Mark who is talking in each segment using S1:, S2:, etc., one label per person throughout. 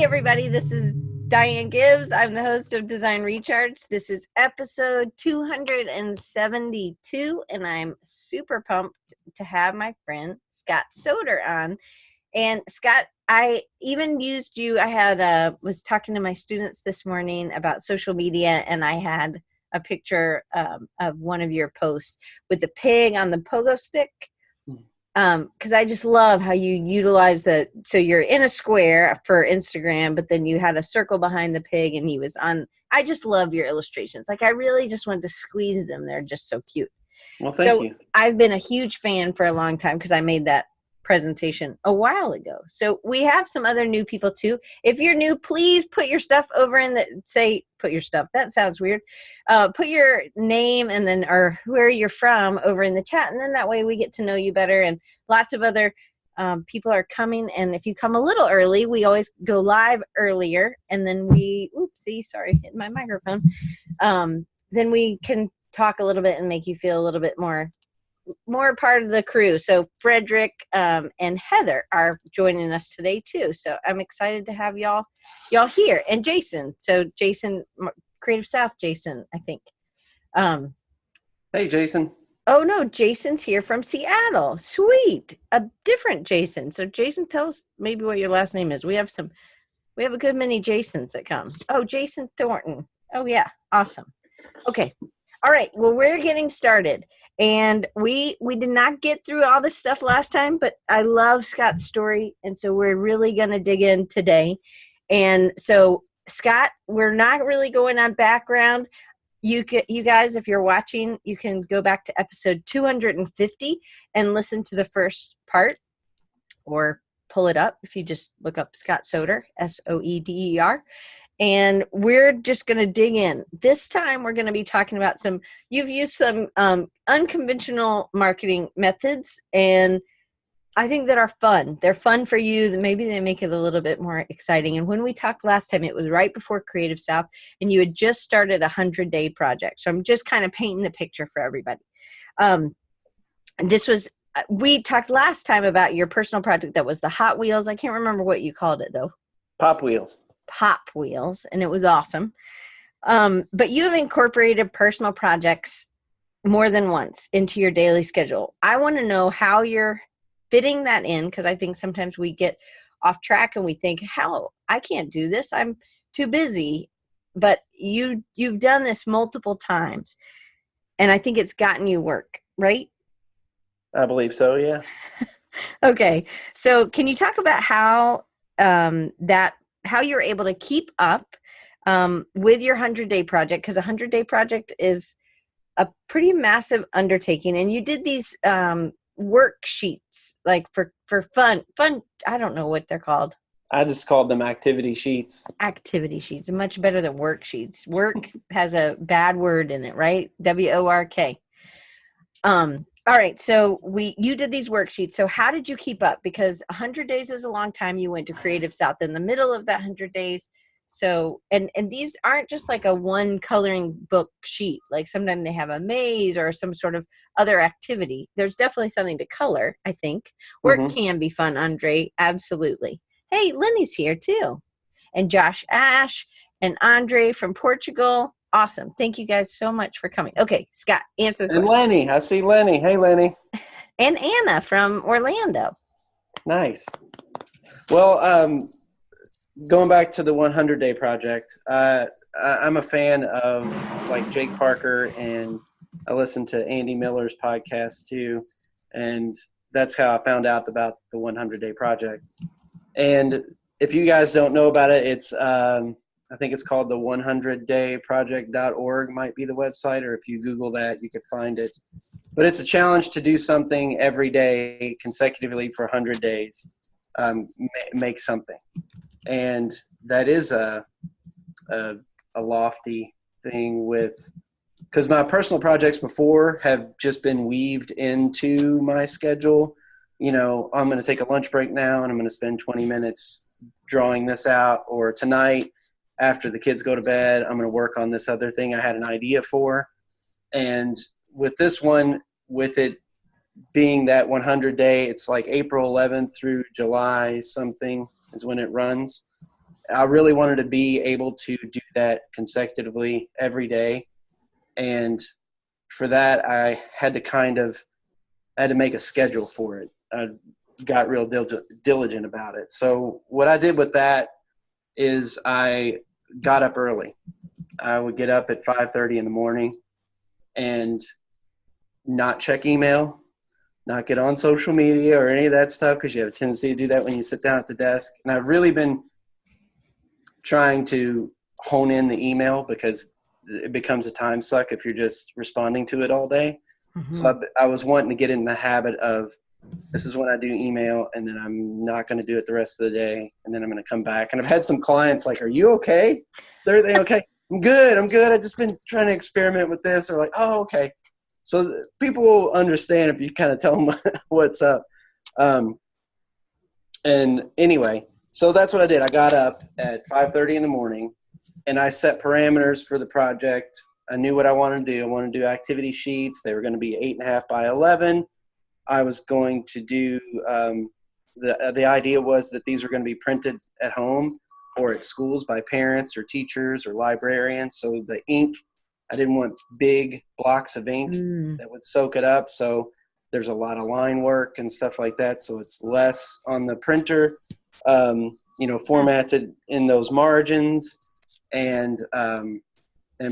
S1: everybody, this is Diane Gibbs. I'm the host of Design Recharge. This is episode 272, and I'm super pumped to have my friend Scott Soeder on. And Scott, I even used you. I was talking to my students this morning about social media, and I had a picture of one of your posts with the pig on the pogo stick. Because I just love how you utilize that. So you're in a square for Instagram, but then you had a circle behind the pig and he was on. I just love your illustrations. Like, I really just wanted to squeeze them. They're just so cute.
S2: Well, thank you.
S1: I've been a huge fan for a long time because I made that presentation a while ago. So we have some other new people too. If you're new, please put your stuff over in put your stuff. That sounds weird. Put your name and then, or where you're from over in the chat. And then that way we get to know you better. And lots of other people are coming. And if you come a little early, we always go live earlier. And then sorry, hit my microphone. Then we can talk a little bit and make you feel a little bit more part of the crew. So Frederick and Heather are joining us today too. So I'm excited to have y'all here. And Jason. So Jason, Creative South Jason, I think.
S2: Hey, Jason.
S1: Oh no, Jason's here from Seattle. Sweet. A different Jason. So Jason, tell us maybe what your last name is. We have a good many Jasons that come. Oh, Jason Thornton. Oh yeah. Awesome. Okay. All right. Well, we're getting started. And we did not get through all this stuff last time, but I love Scott's story. And so we're really going to dig in today. And so Scott, we're not really going on background. You guys, if you're watching, you can go back to episode 250 and listen to the first part, or pull it up if you just look up Scott Soeder, Soeder. And we're just going to dig in. This time we're going to be talking about you've used some unconventional marketing methods, and I think that are fun. They're fun for you. Maybe they make it a little bit more exciting. And when we talked last time, it was right before Creative South, and you had just started a 100-day project. So I'm just kind of painting the picture for everybody. We talked last time about your personal project that was the Hot Wheels. I can't remember what you called it though.
S2: Pop Wheels,
S1: and it was awesome. But you have incorporated personal projects more than once into your daily schedule. I want to know how you're fitting that in, because I think sometimes we get off track and we think, how I can't do this, I'm too busy. But you've done this multiple times, and I think it's gotten you work, right?
S2: I believe so, yeah.
S1: Okay, so can you talk about how you're able to keep up with your 100-day project? Because a 100-day project is a pretty massive undertaking. And you did these worksheets, like for fun. I don't know what they're called.
S2: I just called them activity sheets. Activity
S1: sheets, much better than worksheets. Work has a bad word in it, right? WORK. All right, so you did these worksheets. So how did you keep up? Because 100 days is a long time. You went to Creative South in the middle of that 100 days. So, and these aren't just like a one coloring book sheet. Like sometimes they have a maze or some sort of other activity. There's definitely something to color, I think. Work can be fun, Andre. Absolutely. Hey, Lenny's here too. And Josh Ash and Andre from Portugal. Awesome. Thank you guys so much for coming. Okay, Scott, answer the question.
S2: And Lenny. I see Lenny. Hey, Lenny.
S1: And Anna from Orlando.
S2: Nice. Well, going back to the 100-day project, I'm a fan of like Jake Parker, and I listen to Andy Miller's podcast too. And that's how I found out about the 100-day project. And if you guys don't know about it, it's I think it's called the 100dayproject.org might be the website, or if you Google that, you could find it. But it's a challenge to do something every day consecutively for 100 days, make something. And that is a lofty thing because my personal projects before have just been weaved into my schedule. You know, I'm going to take a lunch break now and I'm going to spend 20 minutes drawing this out, or tonight after the kids go to bed, I'm going to work on this other thing I had an idea for. And with this one, with it being that 100-day, it's like April 11th through July something is when it runs. I really wanted to be able to do that consecutively every day. And for that, I had to make a schedule for it. I got real diligent about it. So what I did with that is I got up early. I would get up at 5:30 in the morning and not check email, not get on social media or any of that stuff, because you have a tendency to do that when you sit down at the desk. And I've really been trying to hone in the email, because it becomes a time suck if you're just responding to it all day. Mm-hmm. So I was wanting to get in the habit of, this is when I do email, and then I'm not going to do it the rest of the day, and then I'm going to come back. And I've had some clients like, are you okay? They're okay. I'm good. I've just been trying to experiment with this. Or like, oh, okay. So people will understand if you kind of tell them what's up. And anyway, so that's what I did. I got up at 5:30 in the morning, and I set parameters for the project. I knew what I wanted to do. I wanted to do activity sheets. They were going to be 8.5 by 11. I was going to do the idea was that these were going to be printed at home or at schools by parents or teachers or librarians. So the ink, I didn't want big blocks of ink that would soak it up. So there's a lot of line work and stuff like that. So it's less on the printer, formatted in those margins, and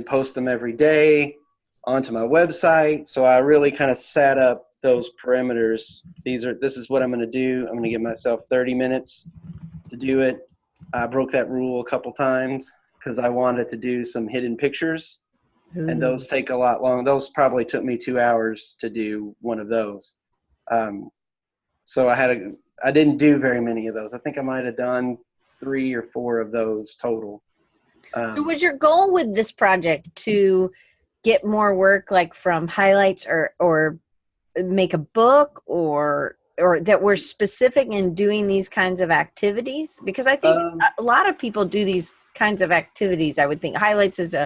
S2: post them every day onto my website. So I really kind of set up those parameters. This is what I'm going to do. I'm going to give myself 30 minutes to do it. I broke that rule a couple times because I wanted to do some hidden pictures. Ooh. And those take a lot long. Those probably took me 2 hours to do one of those. So I didn't do very many of those. I think I might have done 3 or 4 of those total.
S1: So was your goal with this project to get more work, like from highlights or make a book or that were specific in doing these kinds of activities? Because I think a lot of people do these kinds of activities. I would think highlights is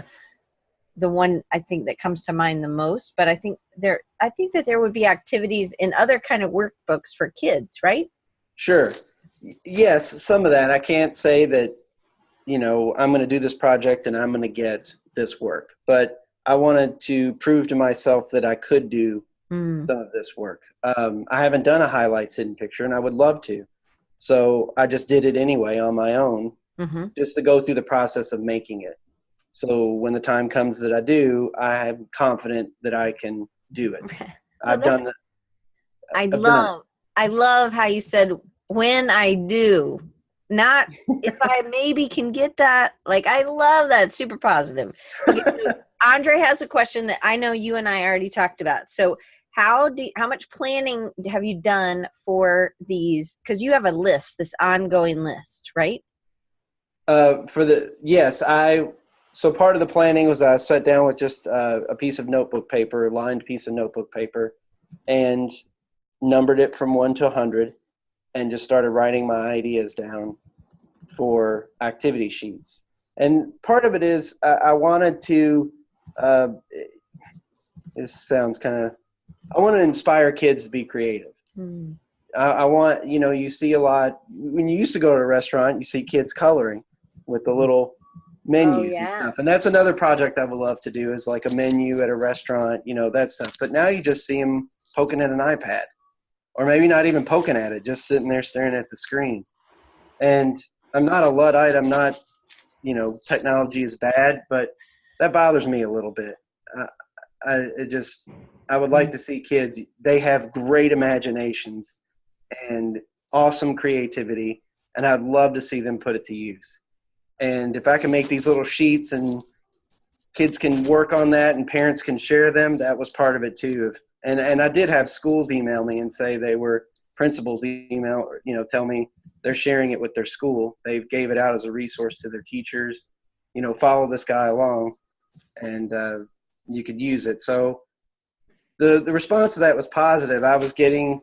S1: the one I think that comes to mind the most, but I think that there would be activities in other kind of workbooks for kids, right?
S2: Sure. Yes, some of that. I can't say that, I'm going to do this project and I'm going to get this work, but I wanted to prove to myself that I could do some of this work. I haven't done a highlights hidden picture, and I would love to. So I just did it anyway on my own, just to go through the process of making it. So when the time comes that I do, I am confident that I can do it. I've done that.
S1: I love how you said, when I do, not if I maybe can get that. Like, I love that. Super positive. Okay, so Andre has a question that I know you and I already talked about. So how much planning have you done for these? Because you have a list, this ongoing list, right? So part of the planning was I sat down with just a piece of notebook paper, lined piece of notebook paper, and numbered it from 1 to 100, and just started writing my ideas down for activity sheets. And part of it is I wanted to, I want to inspire kids to be creative. I want, you see a lot, when you used to go to a restaurant, you see kids coloring with the little menus and stuff. And that's another project I would love to do, is like a menu at a restaurant, that stuff. But now you just see them poking at an iPad, or maybe not even poking at it, just sitting there staring at the screen. And I'm not a Luddite. I'm not, technology is bad, but that bothers me a little bit. I would like to see kids, they have great imaginations and awesome creativity, and I'd love to see them put it to use. And if I can make these little sheets and kids can work on that and parents can share them, that was part of it too. And I did have schools email me and say principals email, tell me they're sharing it with their school. They gave it out as a resource to their teachers, follow this guy along, and you could use it. So the response to that was positive. I was getting,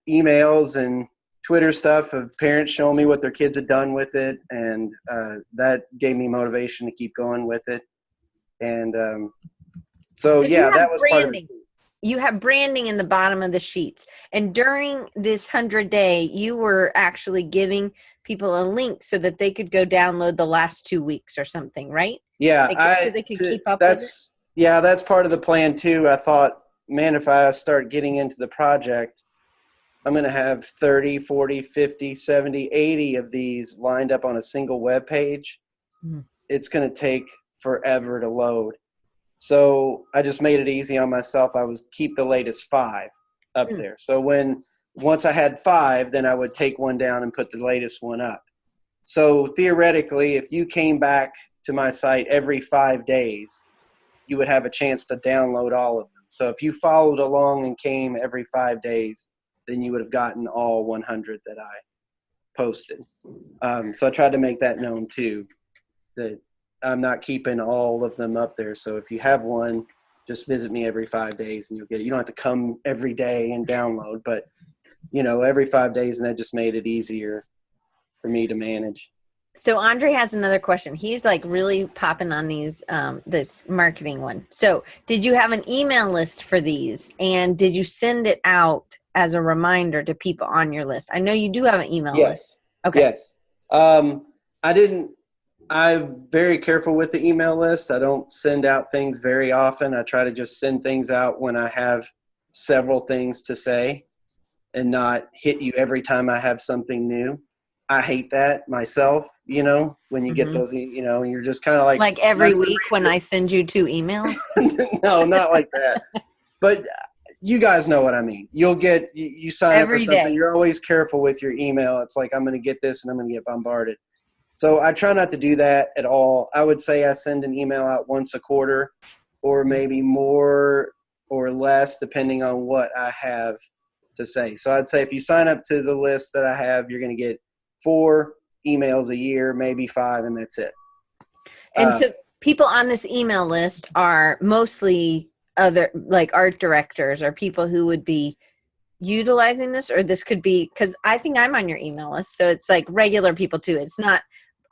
S1: emails and Twitter stuff of parents showing me what their kids had done with it, and that gave me motivation to keep going with it. And that was part of it. you have branding in the bottom of the sheets. And during this 100-day, you were actually giving people a link so that they could go download the last 2 weeks or something, right?
S2: Yeah,
S1: So they could keep up with it.
S2: Yeah, that's part of the plan too. I thought, man, if I start getting into the project, I'm going to have 30, 40, 50, 70, 80 of these lined up on a single web page. It's going to take forever to load. So I just made it easy on myself. I was keep the latest 5 up there. So once I had 5, then I would take one down and put the latest one up. So theoretically, if you came back to my site every 5 days, you would have a chance to download all of them. So if you followed along and came every 5 days, then you would have gotten all 100 that I posted. So I tried to make that known too, that I'm not keeping all of them up there. So if you have one, just visit me every 5 days and you'll get it. You don't have to come every day and download, but every 5 days, and that just made it easier for me to manage.
S1: So Andre has another question. He's like really popping on these, this marketing one. So did you have an email list for these, and did you send it out as a reminder to people on your list? I know you do have an email list. Okay.
S2: Yes. I'm very careful with the email list. I don't send out things very often. I try to just send things out when I have several things to say and not hit you every time I have something new. I hate that myself, when you get those, and you're just kind of like
S1: every week when I send you 2 emails.
S2: No, not like that. But you guys know what I mean. You'll get, you sign
S1: every
S2: up for something.
S1: Day.
S2: You're always careful with your email. It's like, I'm going to get this and I'm going to get bombarded. So I try not to do that at all. I would say I send an email out once a quarter, or maybe more or less, depending on what I have to say. So I'd say if you sign up to the list that I have, you're going to get 4 emails a year, maybe 5, and that's it.
S1: And so people on this email list are mostly other, like, art directors or people who would be utilizing this, or this could be, because I think I'm on your email list, so it's like regular people too. It's not,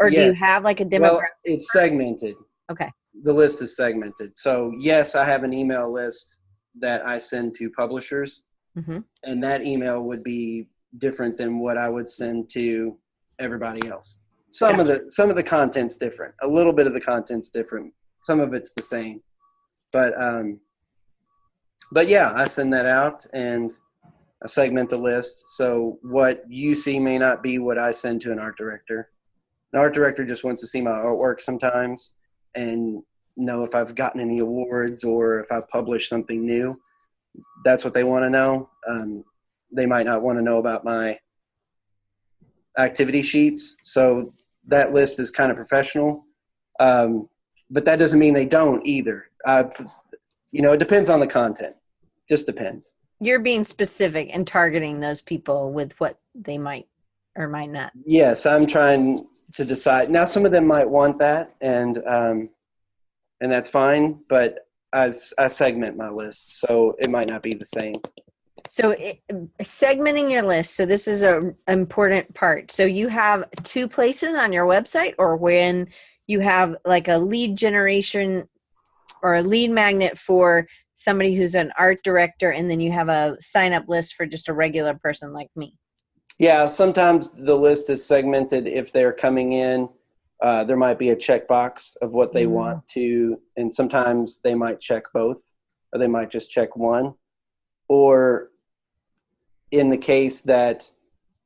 S1: or do you have like a demographic?
S2: Well, it's segmented.
S1: Okay.
S2: The list is segmented. So yes, I have an email list that I send to publishers, and that email would be different than what I would send to everybody else. Some of the content's different. A little bit of the content's different. Some of it's the same. But yeah, I send that out and I segment the list. So what you see may not be what I send to an art director. An art director just wants to see my artwork sometimes and know if I've gotten any awards or if I've published something new. That's what they want to know. They might not want to know about my activity sheets. So that list is kind of professional. But that doesn't mean they don't either. It depends on the content. Just depends.
S1: You're being specific and targeting those people with what they might or might not.
S2: Yes, I'm trying to decide. Now, some of them might want that, and that's fine. But I segment my list, so it might not be the same.
S1: So segmenting your list. So this is an important part. So you have 2 places on your website, or when you have like a lead generation or a lead magnet for somebody who's an art director, and then you have a sign up list for just a regular person like me.
S2: Yeah, sometimes the list is segmented if they're coming in. There might be a checkbox of what they want to, and sometimes they might check both, or they might just check one. Or in the case that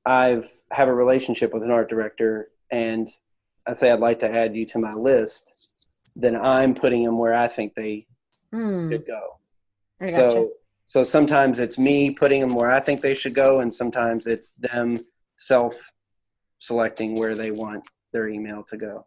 S2: have a relationship with an art director and I say I'd like to add you to my list, then I'm putting them where I think they should go. So sometimes it's me putting them where I think they should go, and sometimes it's them self-selecting where they want their email to go.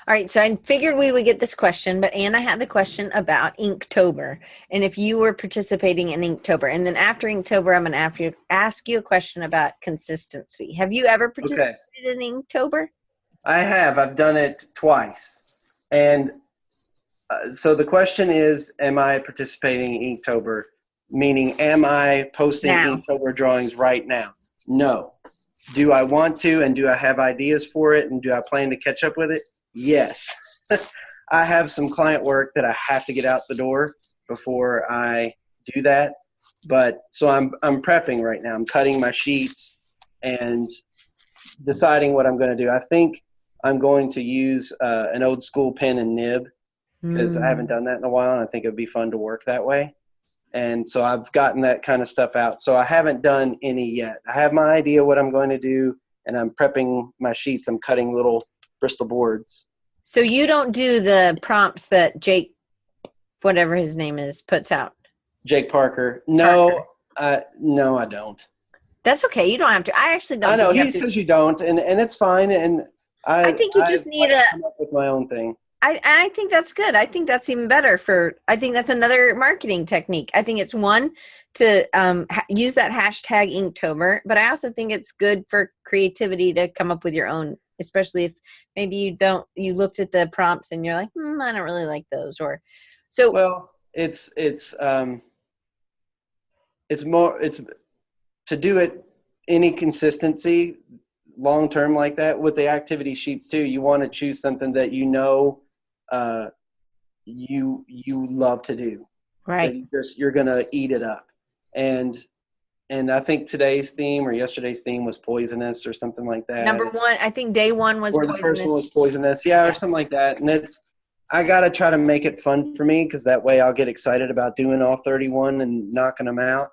S1: All right, so I figured we would get this question, but Anna had the question about Inktober, and if you were participating in Inktober. And then after Inktober, I'm going to ask you a question about consistency. Have you ever participated in Inktober?
S2: I have. I've done it twice. And so the question is, am I participating in Inktober? Meaning, am I posting Inktober drawings right now? No. Do I want to, and do I have ideas for it, and do I plan to catch up with it? Yes. I have some client work that I have to get out the door before I do that. But so I'm prepping right now. I'm cutting my sheets and deciding what I'm going to do. I think I'm going to use an old school pen and nib because I haven't done that in a while, and I think it would be fun to work that way. And so I've gotten that kind of stuff out. So I haven't done any yet. I have my idea what I'm going to do, and I'm prepping my sheets. I'm cutting little Bristol boards.
S1: So you don't do the prompts that Jake, whatever his name is, puts out?
S2: Jake Parker. No, no, I don't.
S1: That's okay. You don't have to. I actually don't.
S2: I know he says you don't, and it's fine. And
S1: I think you just need to
S2: come up with my own thing.
S1: I think that's good. I think that's even better I think that's another marketing technique. I think it's one to use that hashtag Inktober, but I also think it's good for creativity to come up with your own, especially if maybe you looked at the prompts and you're like, I don't really like those.
S2: Well, it's more to do it any consistency long term like that with the activity sheets too. You want to choose something that you love to do,
S1: right?
S2: You're gonna eat it up. And I think today's theme or yesterday's theme was poisonous or something like that.
S1: Number one, I think day one was
S2: or
S1: poisonous.
S2: The first one was poisonous, yeah, or something like that. And I gotta try to make it fun for me because that way I'll get excited about doing all 31 and knocking them out.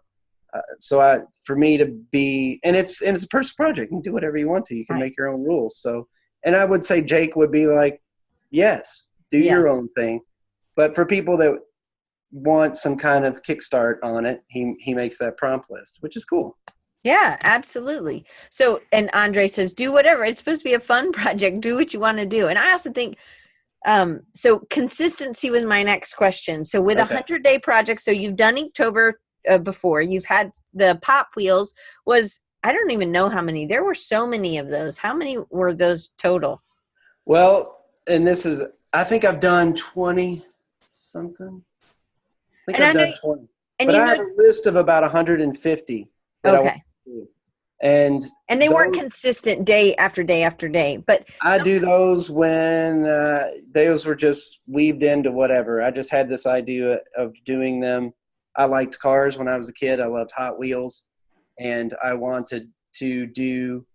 S2: For me to be, and it's a personal project. You can do whatever you want to. You can make your own rules. So, and I would say Jake would be like, yes, do your own thing. But for people that want some kind of kickstart on it, he makes that prompt list, which is cool.
S1: Yeah, absolutely. So, and Andre says, do whatever. It's supposed to be a fun project. Do what you want to do. And I also think, so consistency was my next question. So with 100-day project, so you've done Inktober before, you've had the pop wheels I don't even know how many. There were so many of those. How many were those total?
S2: Well, and I think I've done 20 something. I think I've done 20. But I have a list of about 150 that I want to do. And
S1: they weren't consistent day after day after day. But
S2: I do those when those were just weaved into whatever. I just had this idea of doing them. I liked cars when I was a kid. I loved Hot Wheels. And I wanted to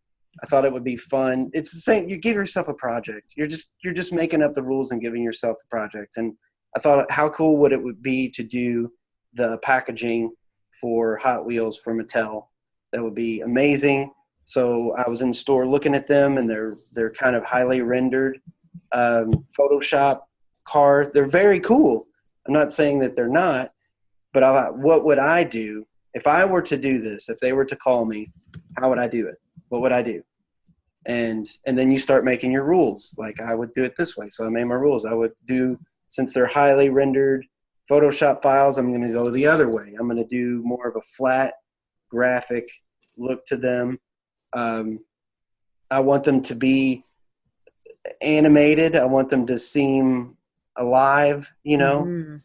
S2: I thought it would be fun. It's the same. You give yourself a project. You're just making up the rules and giving yourself a project. And I thought, how cool would it be to do the packaging for Hot Wheels for Mattel? That would be amazing. So I was in the store looking at them, and they're kind of highly rendered Photoshop cars. They're very cool. I'm not saying that they're not, but I thought, what would I do if I were to do this? If they were to call me, how would I do it? What would I do? And then you start making your rules. Like, I would do it this way. So I made my rules. I would do, since they're highly rendered Photoshop files, I'm going to go the other way. I'm going to do more of a flat graphic look to them. I want them to be animated. I want them to seem alive, and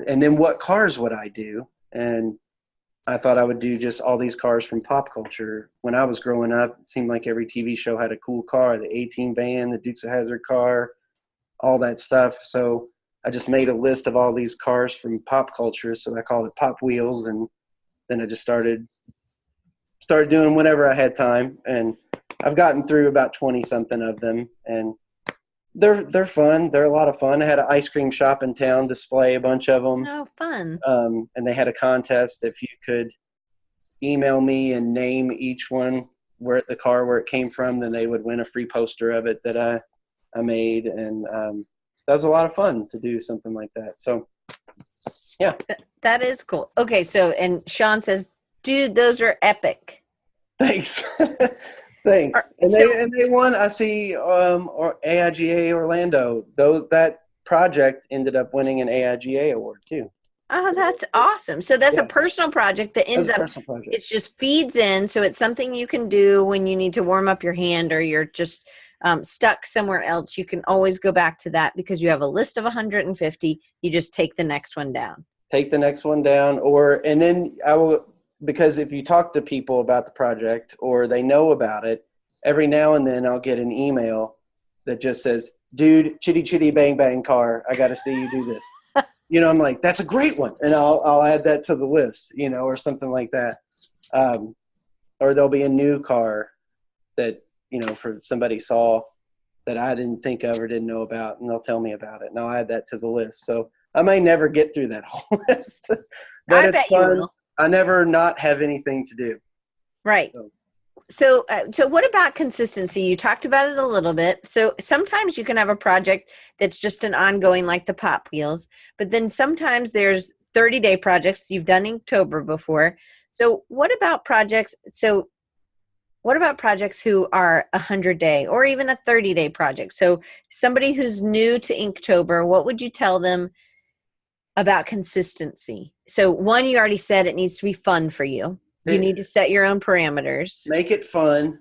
S2: then what cars would I do? And I thought I would do just all these cars from pop culture. When I was growing up, it seemed like every TV show had a cool car, the A-Team band, the Dukes of Hazzard car, all that stuff. So I just made a list of all these cars from pop culture. So I called it Pop Wheels. And then I just started doing whenever I had time. And I've gotten through about 20 something of them. And they're fun. They're a lot of fun. I had an ice cream shop in town display a bunch of them.
S1: Oh, fun.
S2: And they had a contest. If you could email me and name each one where it came from, then they would win a free poster of it that I made. And that was a lot of fun to do something like that. So, yeah.
S1: That is cool. Okay, so, and Sean says, dude, those are epic.
S2: Thanks. Thanks. And they won. I see or AIGA Orlando. That project ended up winning an AIGA award too.
S1: Oh, that's awesome. So that's a personal project that ends up, it just feeds in. So it's something you can do when you need to warm up your hand or you're just stuck somewhere else. You can always go back to that because you have a list of 150. You just take the next one down. Take the next one down. And then I will, because if you talk to people about the project or they know about it, every now and then I'll get an email that just says, dude, chitty chitty bang bang car, I got to see you do this.
S2: I'm like, that's a great one. And I'll add that to the list, or something like that. Or there'll be a new car that, for somebody saw that I didn't think of or didn't know about, and they'll tell me about it, and I'll add that to the list. So I may never get through that whole list, but
S1: I
S2: it's
S1: bet you
S2: fun.
S1: will.
S2: I never not have anything to do.
S1: Right. So what about consistency? You talked about it a little bit. So sometimes you can have a project that's just an ongoing, like the Pop Wheels, but then sometimes there's 30-day projects. You've done Inktober before. So what about projects? So what about projects who are 100-day or even a 30-day project? So somebody who's new to Inktober, what would you tell them about consistency? So one, you already said it needs to be fun for you. You need to set your own parameters.
S2: Make it fun.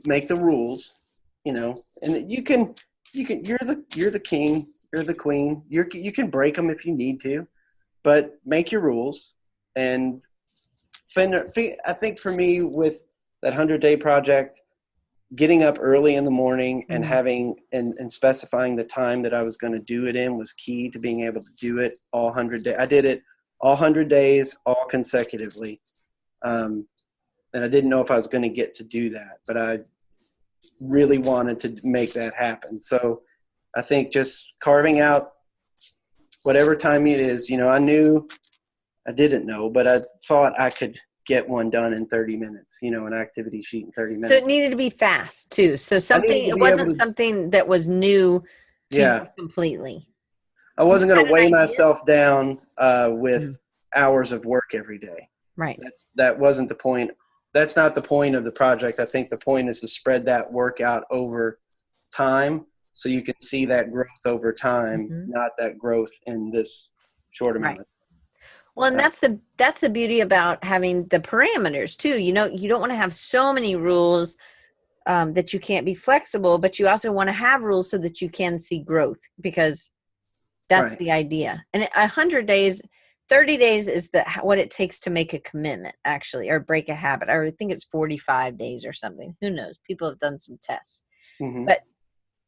S2: Make the rules, and you can. You're the king. You're the queen. You can break them if you need to, but make your rules. And I think for me, with that 100-day project, getting up early in the morning and having and specifying the time that I was going to do it in was key to being able to do it all 100 days. I did it all 100 days, all consecutively. And I didn't know if I was going to get to do that, but I really wanted to make that happen. So I think just carving out whatever time it is, I didn't know, but I thought I could get one done in 30 minutes, an activity sheet in 30 minutes.
S1: So it needed to be fast too. So it wasn't something that was new to you completely.
S2: I wasn't going to weigh myself down with hours of work every day.
S1: Right.
S2: That wasn't the point. That's not the point of the project. I think the point is to spread that work out over time so you can see that growth over time, not that growth in this short amount of time.
S1: Well, and that's the beauty about having the parameters too. You don't want to have so many rules that you can't be flexible, but you also want to have rules so that you can see growth, because that's the idea. And 100 days, 30 days is what it takes to make a commitment, actually, or break a habit. I think it's 45 days or something. Who knows? People have done some tests.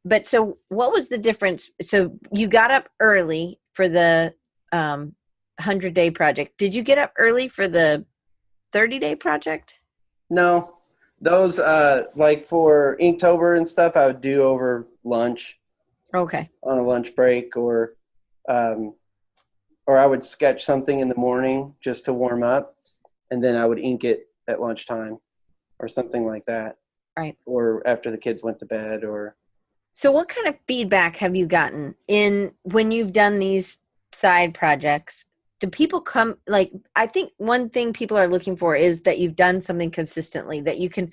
S1: But so what was the difference? So you got up early for the 100-day project. Did you get up early for the 30-day project?
S2: No. Those, like for Inktober and stuff, I would do over lunch.
S1: Okay.
S2: On a lunch break, or I would sketch something in the morning just to warm up, and then I would ink it at lunchtime or something like that.
S1: Right.
S2: Or after the kids went to bed. Or.
S1: So what kind of feedback have you gotten when you've done these side projects? Do people come, I think one thing people are looking for is that you've done something consistently, that you can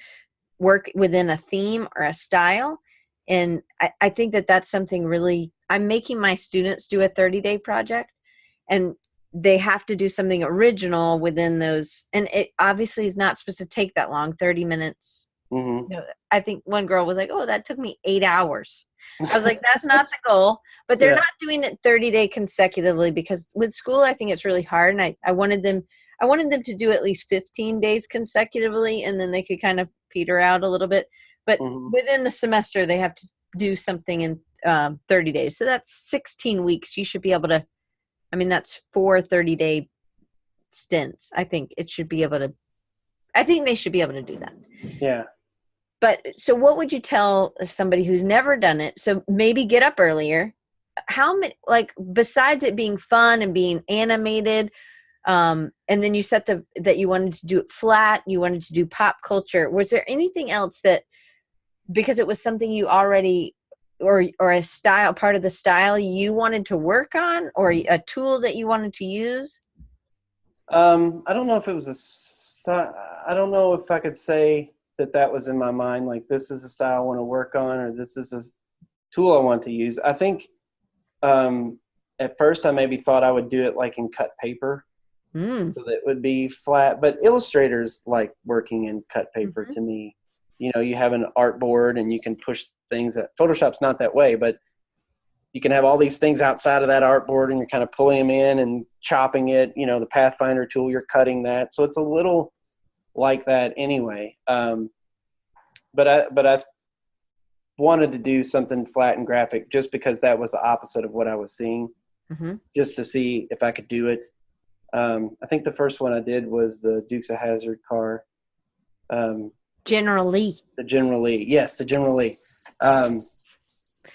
S1: work within a theme or a style. And I think that's something really, I'm making my students do a 30-day project, and they have to do something original within those. And it obviously is not supposed to take that long, 30 minutes. I think one girl was like, oh, that took me 8 hours. I was like, that's not the goal. But they're not doing it 30-day consecutively, because with school, I think it's really hard. And I wanted them to do at least 15 days consecutively, and then they could kind of peter out a little bit. But within the semester, they have to do something in 30 days. So that's 16 weeks. You should be able to, that's 4 30-day stints. I think they should be able to do that.
S2: Yeah.
S1: But so what would you tell somebody who's never done it? So maybe get up earlier. How many, besides it being fun and being animated, and then you said that you wanted to do it flat, you wanted to do pop culture. Was there anything else that, because it was something you already, or a style, part of the style you wanted to work on, or a tool that you wanted to use?
S2: I don't know if it was I don't know if I could say that was in my mind, like this is a style I want to work on, or this is a tool I want to use. I think at first I maybe thought I would do it like in cut paper, so that it would be flat, but illustrators like working in cut paper to me. You have an artboard and you can push things that Photoshop's not that way, but you can have all these things outside of that artboard and you're kind of pulling them in and chopping it, the Pathfinder tool, you're cutting that. So it's a little like that anyway. But I wanted to do something flat and graphic just because that was the opposite of what I was seeing just to see if I could do it. I think the first one I did was the Dukes of Hazzard car.
S1: General Lee.
S2: The General Lee. Yes, the General Lee.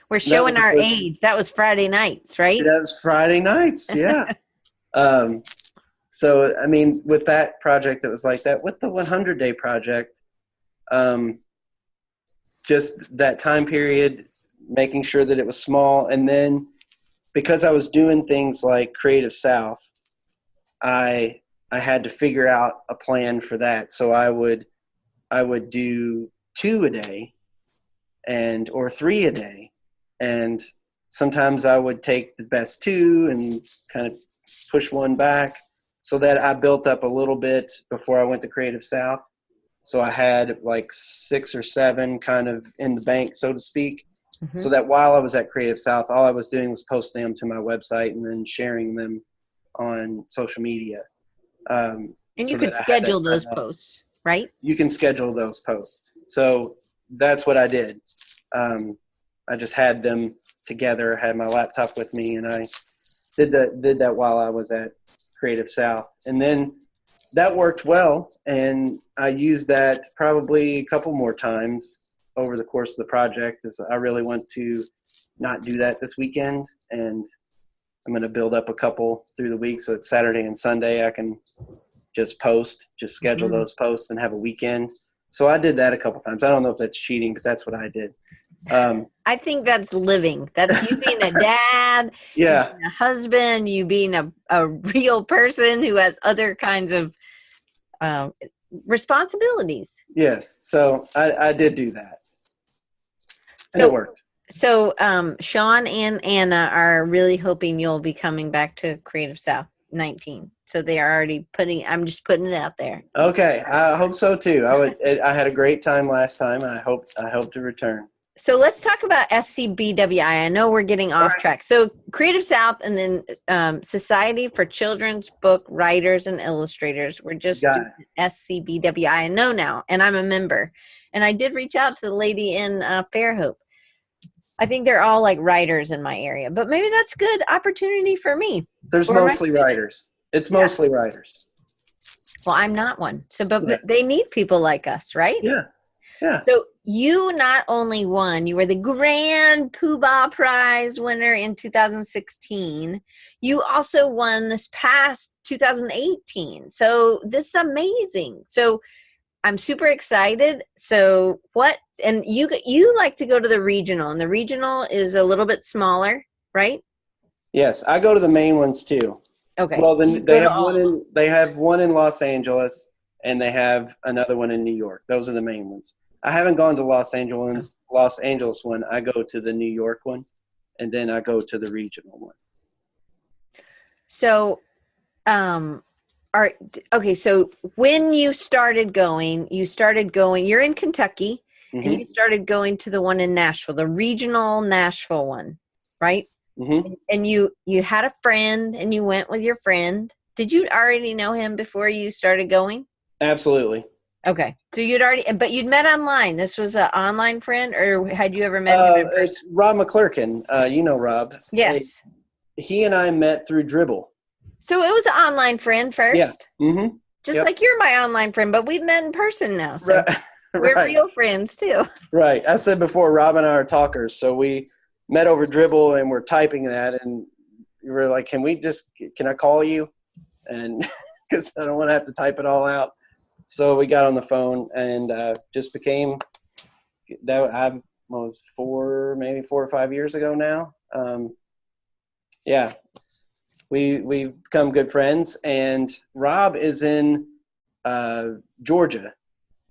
S1: We're showing our age. That was Friday nights, right?
S2: That was Friday nights, yeah. So, I mean, with that project, it was like that. With the 100-day project, just that time period, making sure that it was small. And then because I was doing things like Creative South, I had to figure out a plan for that. So I would do 2 a day or 3 a day. And sometimes I would take the best 2 and kind of push 1 back, so that I built up a little bit before I went to Creative South. So I had like 6 or 7 kind of in the bank, so to speak. So that while I was at Creative South, all I was doing was posting them to my website and then sharing them on social media.
S1: And you could schedule those posts, right? You
S2: can schedule those posts. So that's what I did. I just had them together, had my laptop with me, and I did that while I was at Creative South. And then that worked well, and I used that probably a couple more times over the course of the project, as I really want to not do that this weekend, and I'm going to build up a couple through the week, so it's Saturday and Sunday I can just schedule those posts and have a weekend. So I did that a couple times. I don't know if that's cheating, but that's what I did.
S1: I think that's living. That's you being a dad,
S2: yeah,
S1: you being a husband, you being a real person who has other kinds of responsibilities.
S2: Yes. So I did do that. And it worked.
S1: So Sean and Anna are really hoping you'll be coming back to Creative South 19. So they are already I'm just putting it out there.
S2: Okay. I hope so too. I had a great time last time. I hope to return.
S1: So let's talk about SCBWI. I know we're getting off track. So Creative South and then Society for Children's Book Writers and Illustrators. We're just doing SCBWI. I know now, and I'm a member. And I did reach out to the lady in Fairhope. I think they're all like writers in my area, but maybe that's a good opportunity for me.
S2: There's mostly writers. It's mostly writers.
S1: Well, I'm not one. So, but they need people like us, right?
S2: Yeah. Yeah.
S1: So you not only won, you were the Grand Poobah Prize winner in 2016. You also won this past 2018. So this is amazing. So I'm super excited. So and you like to go to the regional, and the regional is a little bit smaller, right?
S2: Yes, I go to the main ones too.
S1: Okay.
S2: Well, then they have one in Los Angeles, and they have another one in New York. Those are the main ones. I haven't gone to Los Angeles one. I go to the New York one, and then I go to the regional one.
S1: So, so when you started going, you're in Kentucky, and you started going to the one in Nashville, the regional Nashville one, right? Mm-hmm. And you had a friend, and you went with your friend. Did you already know him before you started going?
S2: Absolutely.
S1: Okay. So you'd met online. This was an online friend, or had you ever met him in person?
S2: It's Rob McClurkin. You know Rob.
S1: Yes.
S2: He and I met through Dribbble.
S1: So it was an online friend first?
S2: Yeah. Mm-hmm.
S1: Just like you're my online friend, but we've met in person now. So we're real friends too.
S2: Right. I said before, Rob and I are talkers. So we met over Dribbble, and we're typing that, and we were like, can I call you? And because I don't want to have to type it all out. So we got on the phone and just became that. I was 4 or 5 years ago now. We've become good friends, and Rob is in Georgia,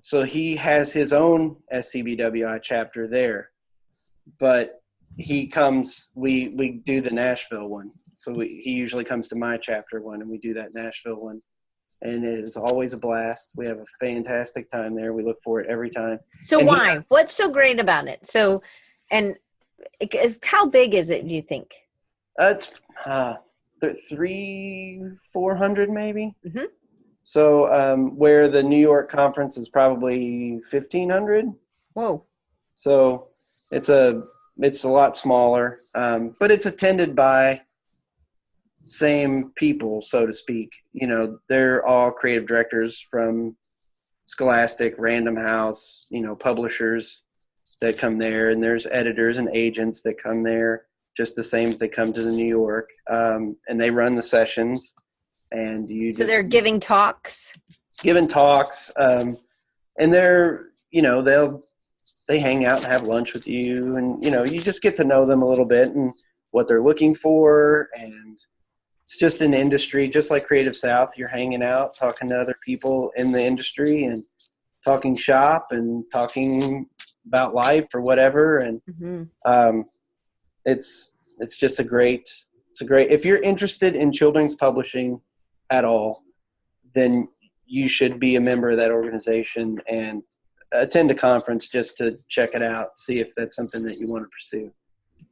S2: so he has his own SCBWI chapter there. But he comes. We do the Nashville one, so he usually comes to my chapter one, and we do that Nashville one. And it is always a blast. We have a fantastic time there. We look for it every time.
S1: So why? What's so great about it? So, how big is it, do you think?
S2: It's 300-400 maybe. Mm-hmm. So where the New York conference is probably 1,500.
S1: Whoa.
S2: So it's a lot smaller, but it's attended by same people, so to speak. You know, they're all creative directors from Scholastic, Random House, you know, publishers that come there, and there's editors and agents that come there just the same as they come to the New York, and they run the sessions, and
S1: so they're giving talks,
S2: and they're, you know, they hang out and have lunch with you, and, you know, you just get to know them a little bit and what they're looking for. And it's just an industry, just like Creative South. You're hanging out, talking to other people in the industry and talking shop and talking about life or whatever. And it's just if you're interested in children's publishing at all, then you should be a member of that organization and attend a conference just to check it out, see if that's something that you want to pursue.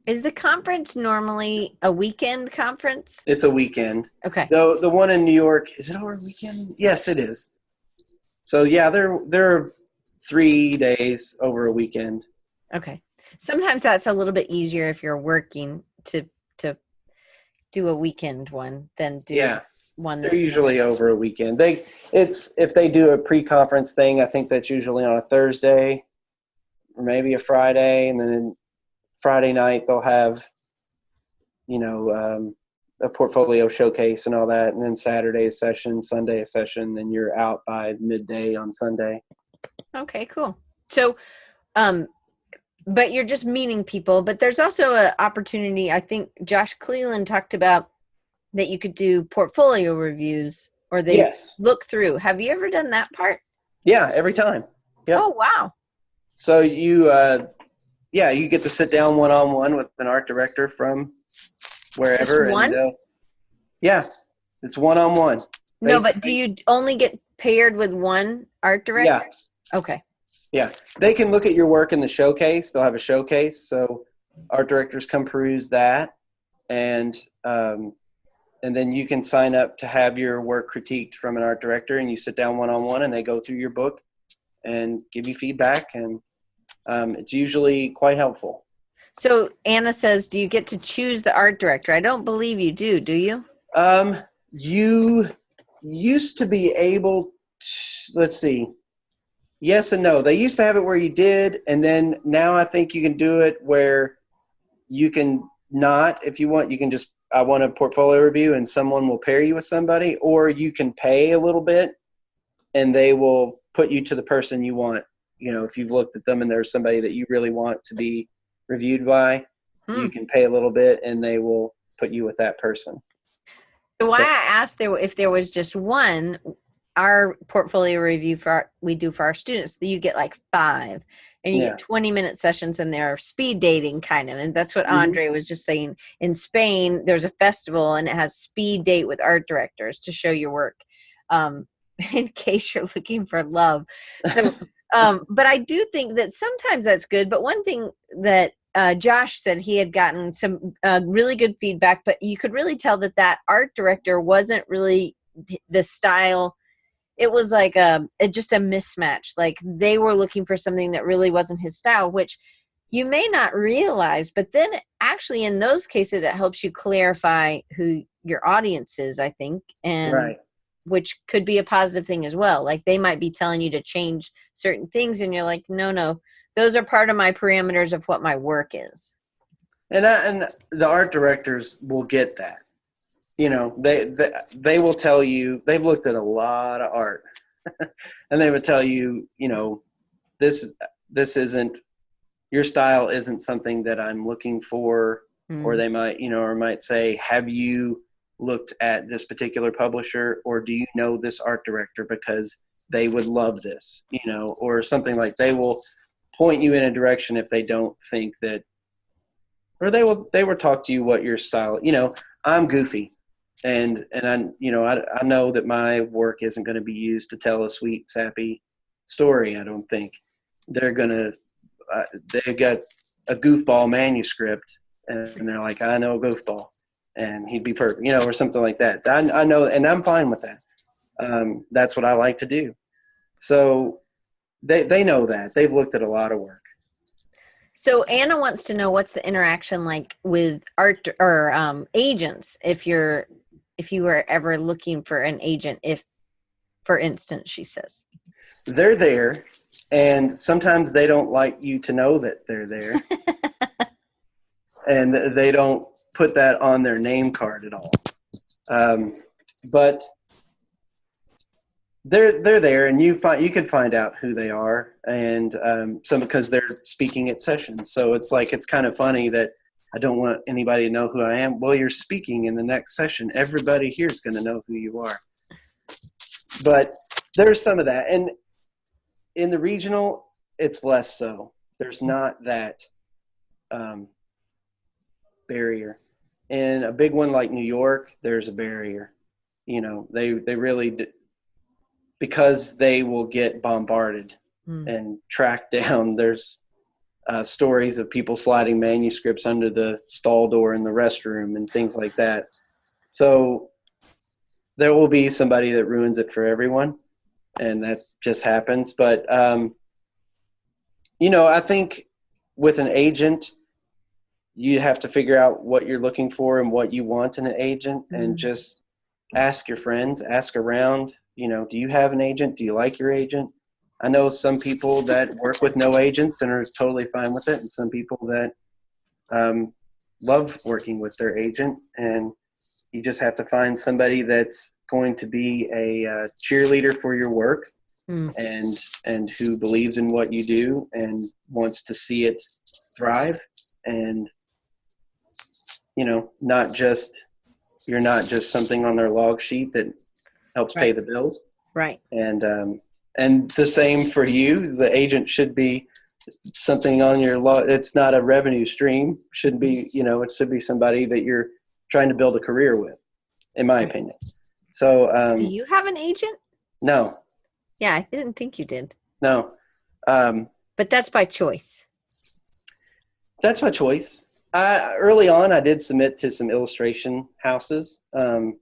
S1: Is the conference normally a weekend conference?
S2: It's a weekend.
S1: Okay.
S2: So the one in New York, is it over a weekend? Yes, it is. So yeah, they're 3 days over a weekend.
S1: Okay. Sometimes that's a little bit easier if you're working to do a weekend one than do one.
S2: They're usually over a weekend. If they do a pre-conference thing, I think that's usually on a Thursday or maybe a Friday, and then Friday night they'll have, you know, a portfolio showcase and all that, and then Saturday a session, Sunday a session, and you're out by midday on Sunday.
S1: Okay, cool. So, but you're just meeting people, but there's also an opportunity. I think Josh Cleland talked about that you could do portfolio reviews, or they look through. Have you ever done that part?
S2: Yeah, every time. Yep.
S1: Oh, wow.
S2: So you get to sit down one-on-one with an art director from wherever.
S1: Just one?
S2: And, it's one-on-one.
S1: No, but do you only get paired with one art director?
S2: Yeah.
S1: Okay.
S2: Yeah. They can look at your work in the showcase. They'll have a showcase. So art directors come peruse that. And then you can sign up to have your work critiqued from an art director, and you sit down one-on-one and they go through your book and give you feedback. And it's usually quite helpful.
S1: So Anna says, do you get to choose the art director? I don't believe you do you?
S2: You used to be able to, let's see. Yes and no. They used to have it where you did, and then now I think you can do it where you can not, if you want, you can just, I want a portfolio review and someone will pair you with somebody, or you can pay a little bit and they will put you to the person you want. You know, if you've looked at them and there's somebody that you really want to be reviewed by, you can pay a little bit and they will put you with that person.
S1: So why I asked if there was just one, our portfolio review we do for our students, you get like 5, and you get 20-minute sessions, and they're speed dating kind of. And that's what Andre was just saying. In Spain, there's a festival and it has speed date with art directors to show your work, in case you're looking for love. So, but I do think that sometimes that's good. But one thing that Josh said, he had gotten some really good feedback, but you could really tell that art director wasn't really the style. It was like just a mismatch. Like they were looking for something that really wasn't his style, which you may not realize. But then actually in those cases, it helps you clarify who your audience is, I think. And which could be a positive thing as well. Like they might be telling you to change certain things, and you're like, no, those are part of my parameters of what my work is.
S2: And the art directors will get that. You know, they will tell you, they've looked at a lot of art and they would tell you, you know, this isn't, your style isn't something that I'm looking for. Or they might, you know, or might say, have you looked at this particular publisher, or do you know this art director, because they would love this, you know, or something. Like they will point you in a direction if they don't think that, or they will talk to you what your style, you know. I'm goofy. And I, you know, I know that my work isn't going to be used to tell a sweet, sappy story. I don't think they're going to, they got a goofball manuscript and they're like, I know a goofball and he'd be perfect, you know, or something like that. I know, and I'm fine with that. That's what I like to do. So they know that. They've looked at a lot of work.
S1: So Anna wants to know, what's the interaction like with art or agents if you're if you were ever looking for an agent, if, for instance, she says?
S2: They're there, and sometimes they don't like you to know that they're there. And they don't put that on their name card at all. But they're there, and you can find out who they are, and some because they're speaking at sessions. So it's kind of funny that I don't want anybody to know who I am. Well, you're speaking in the next session. Everybody here is going to know who you are. But there's some of that, and in the regional, it's less so. There's not that barrier. In a big one like New York, there's a barrier. They really because they will get bombarded and tracked down. There's stories of people sliding manuscripts under the stall door in the restroom and things like that. So there will be somebody that ruins it for everyone, and that just happens. But I think with an agent, you have to figure out what you're looking for and what you want in an agent, and just ask your friends, ask around, do you have an agent? Do you like your agent? I know some people that work with no agents and are totally fine with it, and some people that love working with their agent, and you just have to find somebody that's going to be a cheerleader for your work and who believes in what you do and wants to see it thrive, and you're not just something on their log sheet that helps pay the bills. Right. And the same for you. The agent should be something on your log. It's not a revenue stream. Shouldn't be, it should be somebody that you're trying to build a career with, in my opinion. So,
S1: do you have an agent?
S2: No.
S1: Yeah, I didn't think you did.
S2: No.
S1: But that's by choice.
S2: That's my choice. Early on, I did submit to some illustration houses, and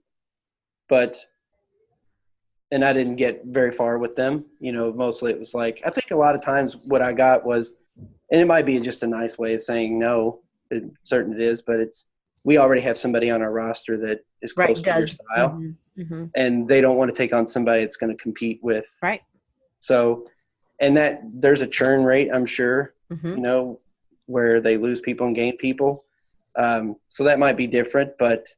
S2: I didn't get very far with them. Mostly it was I think a lot of times what I got was, and it might be just a nice way of saying no, certain it is, but we already have somebody on our roster that is close to your style, and they don't want to take on somebody that's going to compete with. Right. So, and that there's a churn rate, I'm sure, where they lose people and gain people. So that might be different, but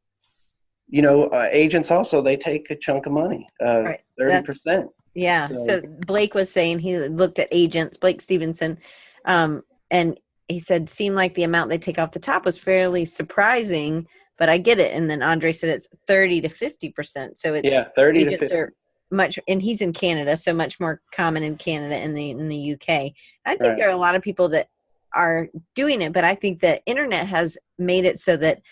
S2: agents also, they take a chunk of money, 30%.
S1: Yeah. So Blake was saying he looked at agents, Blake Stevenson, and he said, seemed like the amount they take off the top was fairly surprising, but I get it. And then Andre said it's 30 to 50%. So it's
S2: 30 to 50.
S1: Much, and he's in Canada, so much more common in Canada and in the UK. I think there are a lot of people that are doing it, but I think the internet has made it so that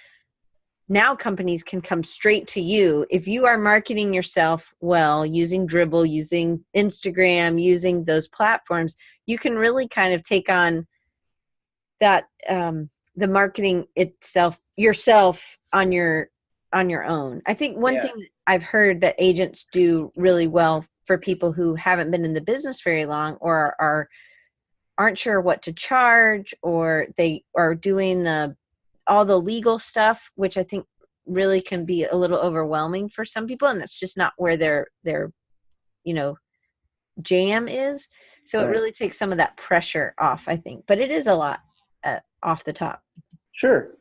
S1: now companies can come straight to you if you are marketing yourself well, using Dribbble, using Instagram, using those platforms. You can really kind of take on that the marketing itself yourself on your own. I think one thing I've heard that agents do really well for people who haven't been in the business very long or aren't sure what to charge, or they are doing all the legal stuff, which I think really can be a little overwhelming for some people, and that's just not where their jam is. So it really takes some of that pressure off, I think. But it is a lot off the top.
S2: Sure.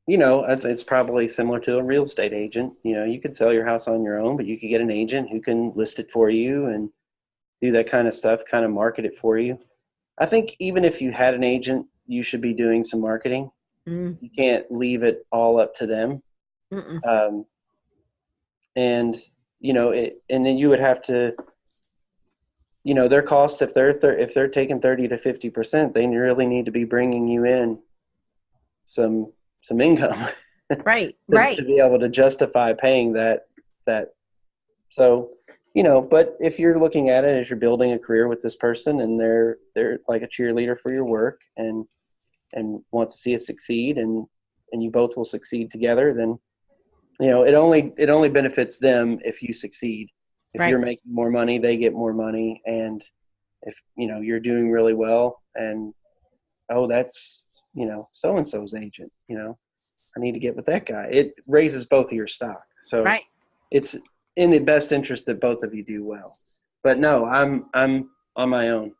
S2: It's probably similar to a real estate agent. You could sell your house on your own, but you could get an agent who can list it for you and do that kind of stuff, kind of market it for you. I think even if you had an agent, you should be doing some marketing. You can't leave it all up to them. And then you would have to, their cost, if they're taking 30 to 50%, they really need to be bringing you in some income.
S1: Right.
S2: to be able to justify paying that. So, but if you're looking at it as you're building a career with this person, and they're like a cheerleader for your work and want to see it succeed, and you both will succeed together, then it only benefits them if you succeed. If you're making more money, they get more money, and if you're doing really well, and that's so and so's agent. I need to get with that guy. It raises both of your stock. So
S1: Right.
S2: it's in the best interest that both of you do well. But no, I'm on my own.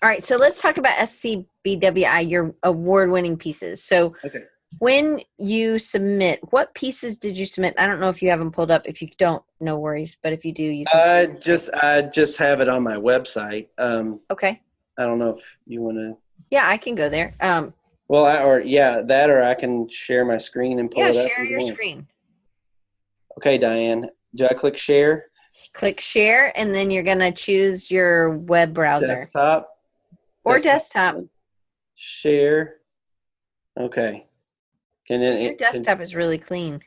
S1: All right. So let's talk about SCBWI, your award-winning pieces. So
S2: Okay.
S1: when you submit, what pieces did you submit? I don't know if you have them pulled up. If you don't, no worries. But if you do, you can.
S2: I just have it on my website.
S1: Okay.
S2: I don't know if you want to.
S1: Yeah, I can go there.
S2: Well, or I can share my screen and pull it up.
S1: Yeah, share your screen.
S2: Okay, Diane. Do I click share?
S1: Click share, and then you're going to choose your web browser.
S2: Desktop.
S1: Or desktop.
S2: Share. Okay.
S1: Your desktop is really clean.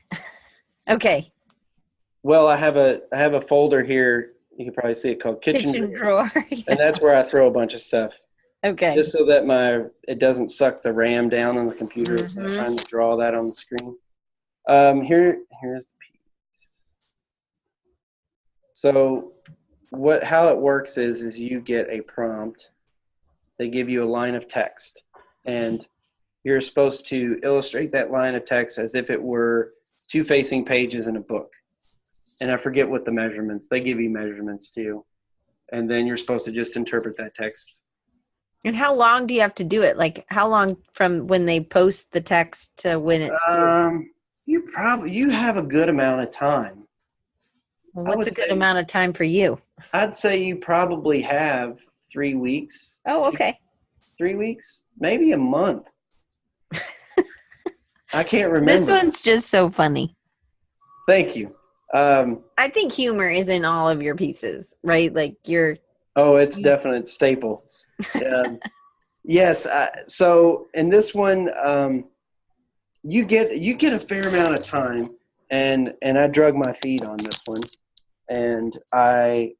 S1: Okay.
S2: Well, I have a folder here. You can probably see it called Kitchen
S1: Drawer. Yeah.
S2: And that's where I throw a bunch of stuff.
S1: Okay.
S2: Just so that it doesn't suck the RAM down on the computer.
S1: Mm-hmm.
S2: So I'm trying to draw that on the screen. Here's the piece. So how it works is you get a prompt. They give you a line of text, and you're supposed to illustrate that line of text as if it were 2 facing pages in a book. And I forget what the measurements. They give you measurements too. And then you're supposed to just interpret that text.
S1: And how long do you have to do it? Like how long from when they post the text to when it's due?
S2: You have a good amount of time.
S1: Well, what's a good amount of time for you?
S2: I'd say you probably have 3 weeks.
S1: Oh, okay.
S2: 3 weeks, maybe a month. I can't remember.
S1: This one's just so funny.
S2: Thank you.
S1: I think humor is in all of your pieces, right? Like
S2: it's definite staple. Yes. So in this one, you get a fair amount of time, and I drug my feet on this one, and I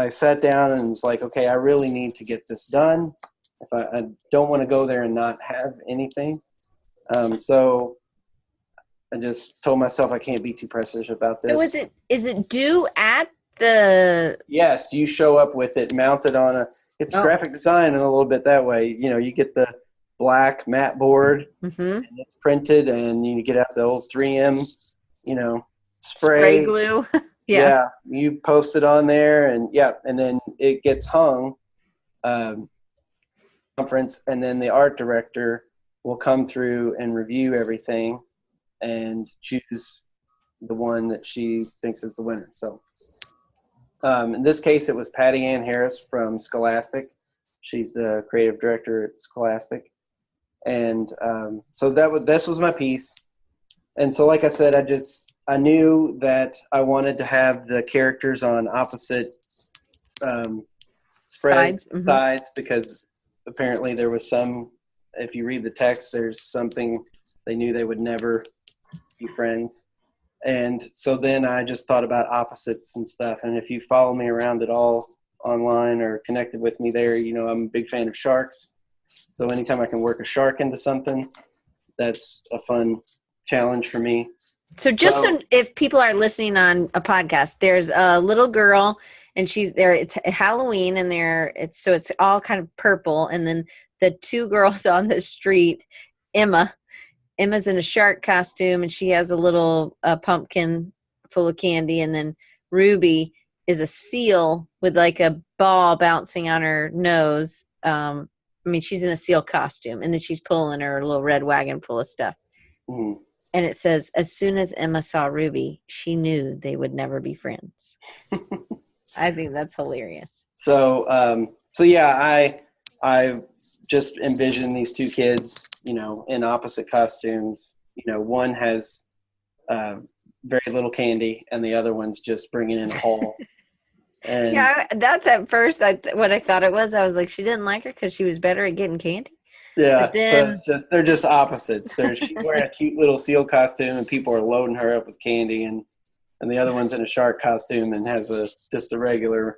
S2: sat down and was like, okay, I really need to get this done. If I don't want to go there and not have anything. So I just told myself I can't be too precious about this.
S1: So is it due at the?
S2: Yes, you show up with it mounted on it's graphic design in a little bit that way. You get the black matte board, and it's printed, and you get out the old 3M, spray
S1: glue.
S2: Yeah, you post it on there, and then it gets hung. Conference, and then the art director will come through and review everything and choose the one that she thinks is the winner. So in this case, it was Patty Ann Harris from Scholastic. She's the creative director at Scholastic. And so this was my piece. And so, like I said, I knew that I wanted to have the characters on opposite sides because apparently there was if you read the text, there's something they knew they would never be friends. And so then I just thought about opposites and stuff. And if you follow me around at all online or connected with me there, I'm a big fan of sharks. So anytime I can work a shark into something, that's a fun challenge for me.
S1: So if people are listening on a podcast, there's a little girl and she's there. It's Halloween and it's all kind of purple. And then the 2 girls on the street, Emma's in a shark costume and she has a little pumpkin full of candy. And then Ruby is a seal with like a ball bouncing on her nose. She's in a seal costume, and then she's pulling her little red wagon full of stuff.
S2: Mm-hmm.
S1: And it says, as soon as Emma saw Ruby, she knew they would never be friends. I think that's hilarious.
S2: So, I just envisioned these 2 kids, in opposite costumes. One has very little candy, and the other one's just bringing in a haul. And
S1: that's at first what I thought it was. I was like, she didn't like her because she was better at getting candy.
S2: Yeah, so they're just opposites. She's wearing a cute little seal costume, and people are loading her up with candy, and the other one's in a shark costume and has just a regular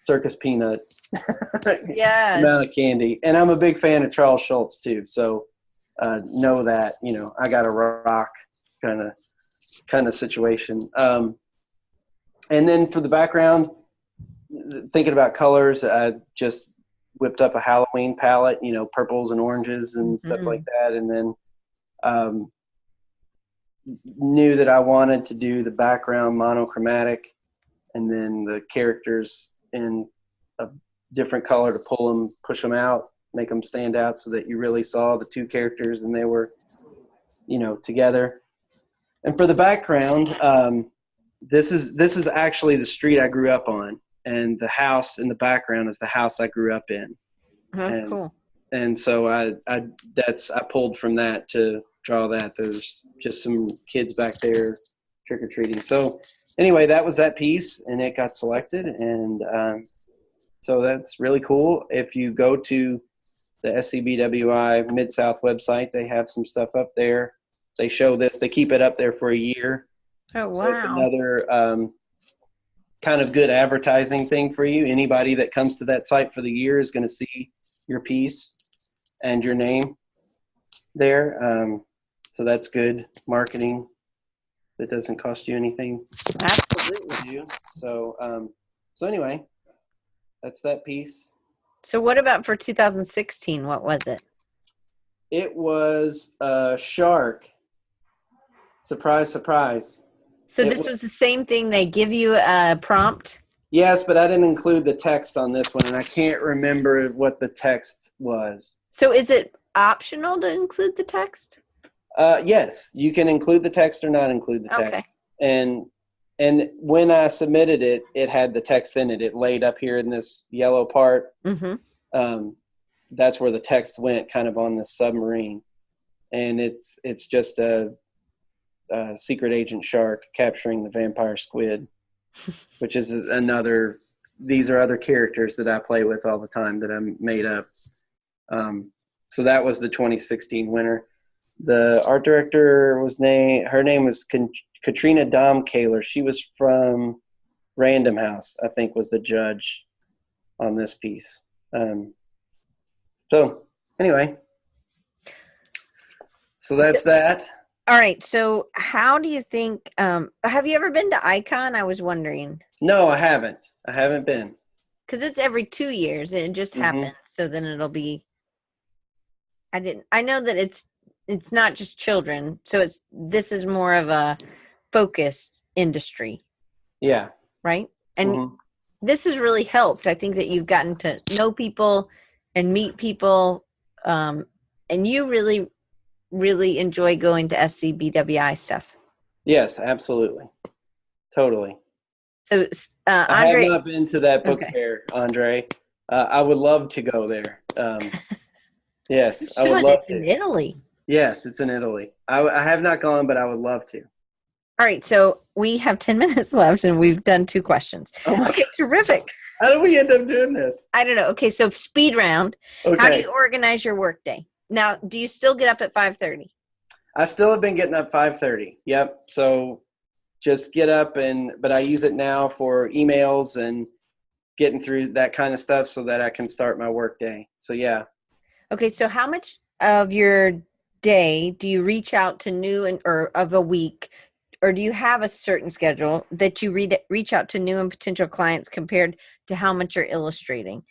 S2: circus peanut amount of candy. And I'm a big fan of Charles Schultz too, so know that I got a rock kind of situation. And then for the background, thinking about colors, I just whipped up a Halloween palette, purples and oranges and stuff like that. And then knew that I wanted to do the background monochromatic and then the characters in a different color to pull them, push them out, make them stand out so that you really saw the two characters and they were, together. And for the background, this is actually the street I grew up on, and the house in the background is the house I grew up in.
S1: Oh, cool.
S2: And so I pulled from that to draw that. There's just some kids back there trick-or-treating. So anyway, that was that piece, and it got selected. And so that's really cool. If you go to the SCBWI Mid-South website, they have some stuff up there. They show this. They keep it up there for a year.
S1: Oh, wow.
S2: So it's another kind of good advertising thing for you. Anybody that comes to that site for the year is going to see your piece and your name there. So that's good marketing that doesn't cost you anything.
S1: Absolutely.
S2: So anyway, that's that piece.
S1: So what about for 2016? What was it?
S2: It was a shark. Surprise, surprise.
S1: So this was the same thing. They give you a prompt?
S2: Yes, but I didn't include the text on this one, and I can't remember what the text was.
S1: So is it optional to include the text?
S2: Yes, you can include the text or not include the text. Okay. And when I submitted it, it had the text in it. It laid up here in this yellow part. Mm-hmm. That's where the text went, kind of on the submarine. And it's just a secret agent shark capturing the vampire squid, which is these are other characters that I play with all the time that I made up. So that was the 2016 winner. The art director her name was Katrina Domkaler. She was from Random House, I think, was the judge on this piece. So anyway, so that's that.
S1: All right. So how do you think, have you ever been to Icon? I was wondering.
S2: No, I haven't. I haven't been.
S1: Because it's every 2 years. It just happened. So then it'll be, I know that it's not just children. So this is more of a focused industry. Yeah. Right? And this has really helped. I think that you've gotten to know people and meet people. And you really enjoy going to SCBWI stuff.
S2: Yes, absolutely. Totally.
S1: So,
S2: Andre, I have not been to that book fair, Andre. I would love to go there. Yes, I would love to.
S1: It's in Italy.
S2: Yes, it's in Italy. I have not gone, but I would love to.
S1: All right, so we have 10 minutes left, and we've done 2 questions. Okay, terrific.
S2: How did we end up doing this?
S1: I don't know. Okay, so speed round. Okay. How do you organize your workday? Now, do you still get up at 5:30?
S2: I still have been getting up 5:30. Yep. So just get up but I use it now for emails and getting through that kind of stuff so that I can start my work day. So yeah. Okay.
S1: So how much of your day do you reach out to or of a week, or do you have a certain schedule that you reach out to new and potential clients compared to how much you're illustrating?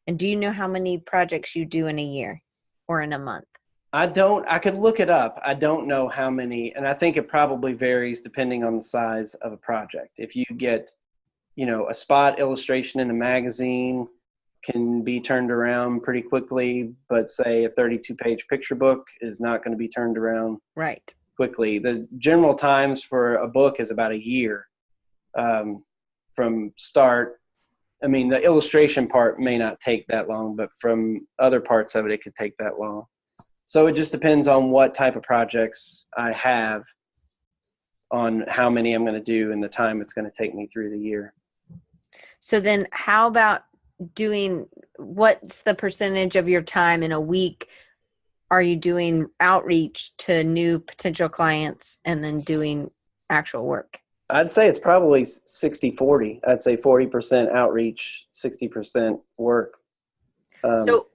S1: And do you know how many projects you do in a year? Or in a month?
S2: I could look it up. I don't know how many, and I think it probably varies depending on the size of a project. If you get, a spot illustration in a magazine can be turned around pretty quickly, but say a 32-page picture book is not going to be turned around quickly. The general times for a book is about a year from start. I mean, the illustration part may not take that long, but from other parts of it, it could take that long. So it just depends on what type of projects I have, on how many I'm going to do and the time it's going to take me through the year.
S1: So then how about what's the percentage of your time in a week are you doing outreach to new potential clients and then doing actual work?
S2: I'd say it's probably 60-40. I'd say 40% outreach, 60% work.
S1: So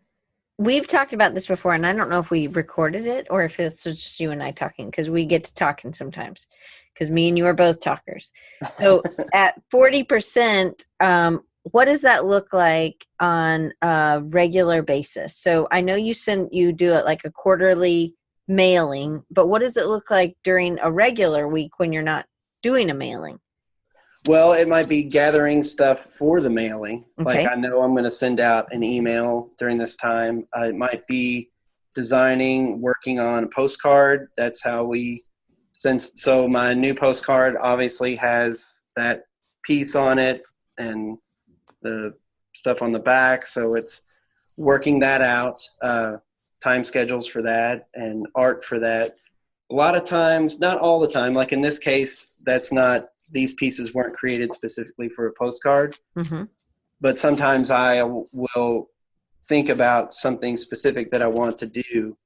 S1: we've talked about this before, and I don't know if we recorded it or if it's just you and I talking, because we get to talking sometimes, because me and you are both talkers. So at 40%, what does that look like on a regular basis? So I know you do it like a quarterly mailing, but what does it look like during a regular week when you're not doing a mailing?
S2: Well, it might be gathering stuff for the mailing.
S1: Okay.
S2: Like I know I'm going to send out an email during this time. It might be designing, working on a postcard. That's how we so my new postcard obviously has that piece on it and the stuff on the back. So it's working that out, time schedules for that and art for that. A lot of times, not all the time, like in this case, these pieces weren't created specifically for a postcard, but sometimes I will think about something specific that I want to do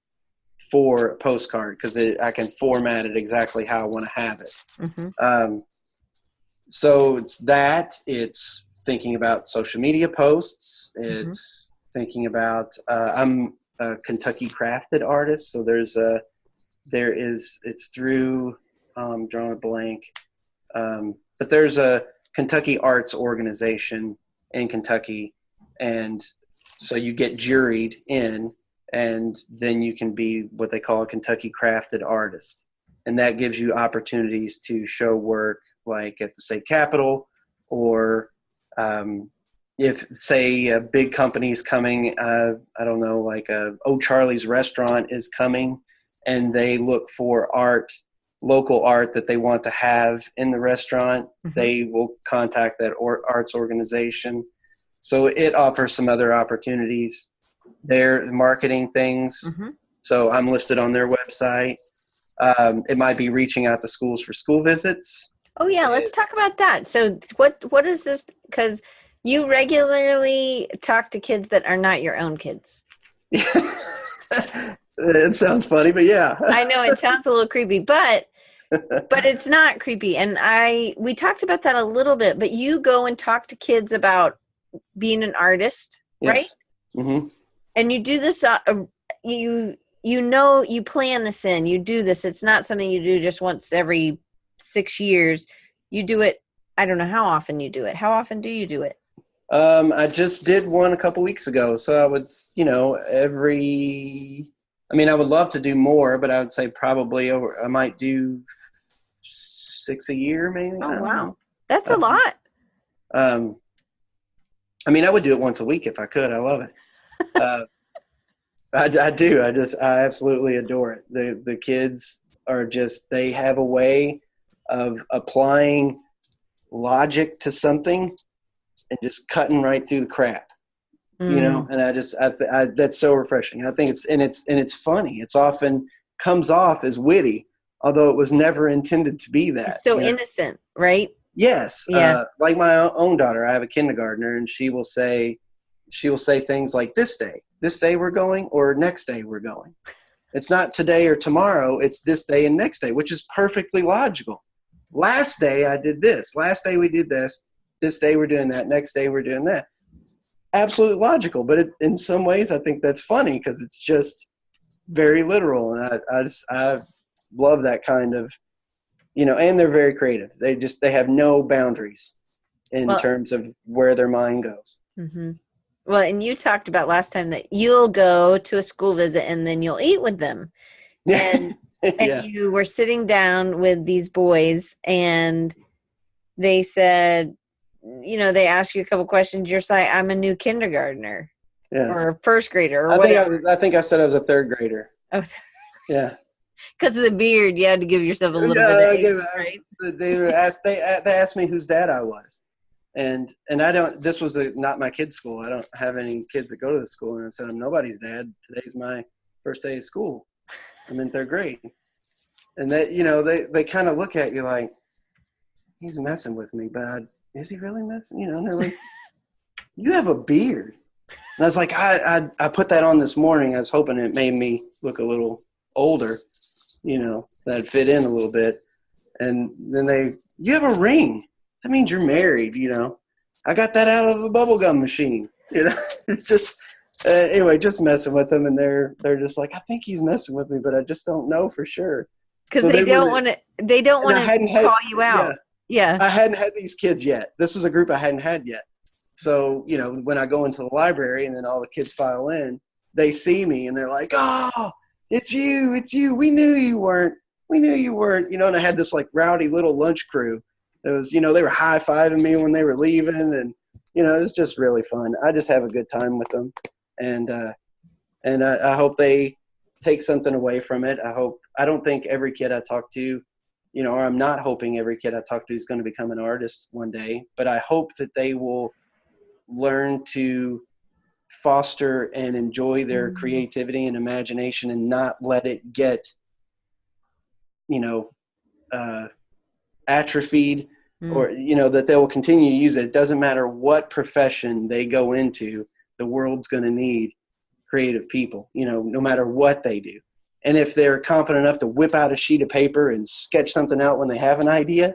S2: for a postcard because I can format it exactly how I want to have it. So it's thinking about social media posts. It's thinking about, I'm a Kentucky crafted artist. So it's through, drawing a blank. But there's a Kentucky arts organization in Kentucky. And so you get juried in, and then you can be what they call a Kentucky crafted artist. And that gives you opportunities to show work like at the state capitol, or if, say, a big company's coming, I don't know, like O'Charlie's restaurant is coming, and they look for local art that they want to have in the restaurant, they will contact that arts organization. So it offers some other opportunities. They're marketing things. So I'm listed on their website. It might be reaching out to schools for school visits.
S1: Oh yeah, let's talk about that. So what is this? Because you regularly talk to kids that are not your own kids.
S2: It sounds funny, but yeah.
S1: I know it sounds a little creepy, but it's not creepy. And we talked about that a little bit, but you go and talk to kids about being an artist, right? And you do this, you plan this in, you do this. It's not something you do just once every 6 years. You do it. I don't know how often you do it. How often do you do it?
S2: I just did one a couple weeks ago. So I would, I would love to do more, but I would say probably I might do 6 a year, maybe.
S1: Oh, wow. That's a lot.
S2: I would do it once a week if I could. I love it. I do. I absolutely adore it. The kids are they have a way of applying logic to something and just cutting right through the crap, and I that's so refreshing. I think it's funny. It's often comes off as witty, although it was never intended to be that.
S1: It's so innocent, right?
S2: Yes.
S1: Yeah.
S2: Like my own daughter, I have a kindergartner, and she will say things like this day we're going, or next day we're going. It's not today or tomorrow. It's this day and next day, which is perfectly logical. Last day I did this. Last day we did this. This day we're doing that. Next day we're doing that. Absolutely logical. But in some ways I think that's funny because it's just very literal. And I love that kind of, and they're very creative. They have no boundaries in terms of where their mind goes.
S1: Well, and you talked about last time that you'll go to a school visit and then you'll eat with them. And you were sitting down with these boys and they said, they asked you a couple questions. You're like, I'm a new kindergartner or a first grader or whatever.
S2: I think I said I was a third grader. Oh, yeah.
S1: Because of the beard, you had to give yourself a little bit of age, right?
S2: They asked me whose dad I was. And this was not my kid's school. I don't have any kids that go to the school. And I said, I'm nobody's dad. Today's my first day of school. I'm in third grade. And that, they kind of look at you like, he's messing with me, but is he really messing? And they're like, you have a beard. And I was like, I put that on this morning. I was hoping it made me look a little older, that'd fit in a little bit. And then you have a ring. That means you're married, I got that out of a bubblegum machine, It's just, anyway, just messing with them. And they're just like, I think he's messing with me, but I just don't know for sure.
S1: Because they don't want to call you out. Yeah.
S2: I hadn't had these kids yet. This was a group I hadn't had yet. So, when I go into the library and then all the kids file in, they see me and they're like, oh, it's you. We knew you weren't. And I had this like rowdy little lunch crew. It was, they were high-fiving me when they were leaving, and, it was just really fun. I just have a good time with them. And I hope they take something away from it. I don't think every kid I talk to, or I'm not hoping every kid I talk to is going to become an artist one day, but I hope that they will learn to foster and enjoy their creativity and imagination and not let it get, atrophied, or, that they will continue to use it. It doesn't matter what profession they go into, the world's going to need creative people, no matter what they do. And if they're confident enough to whip out a sheet of paper and sketch something out when they have an idea,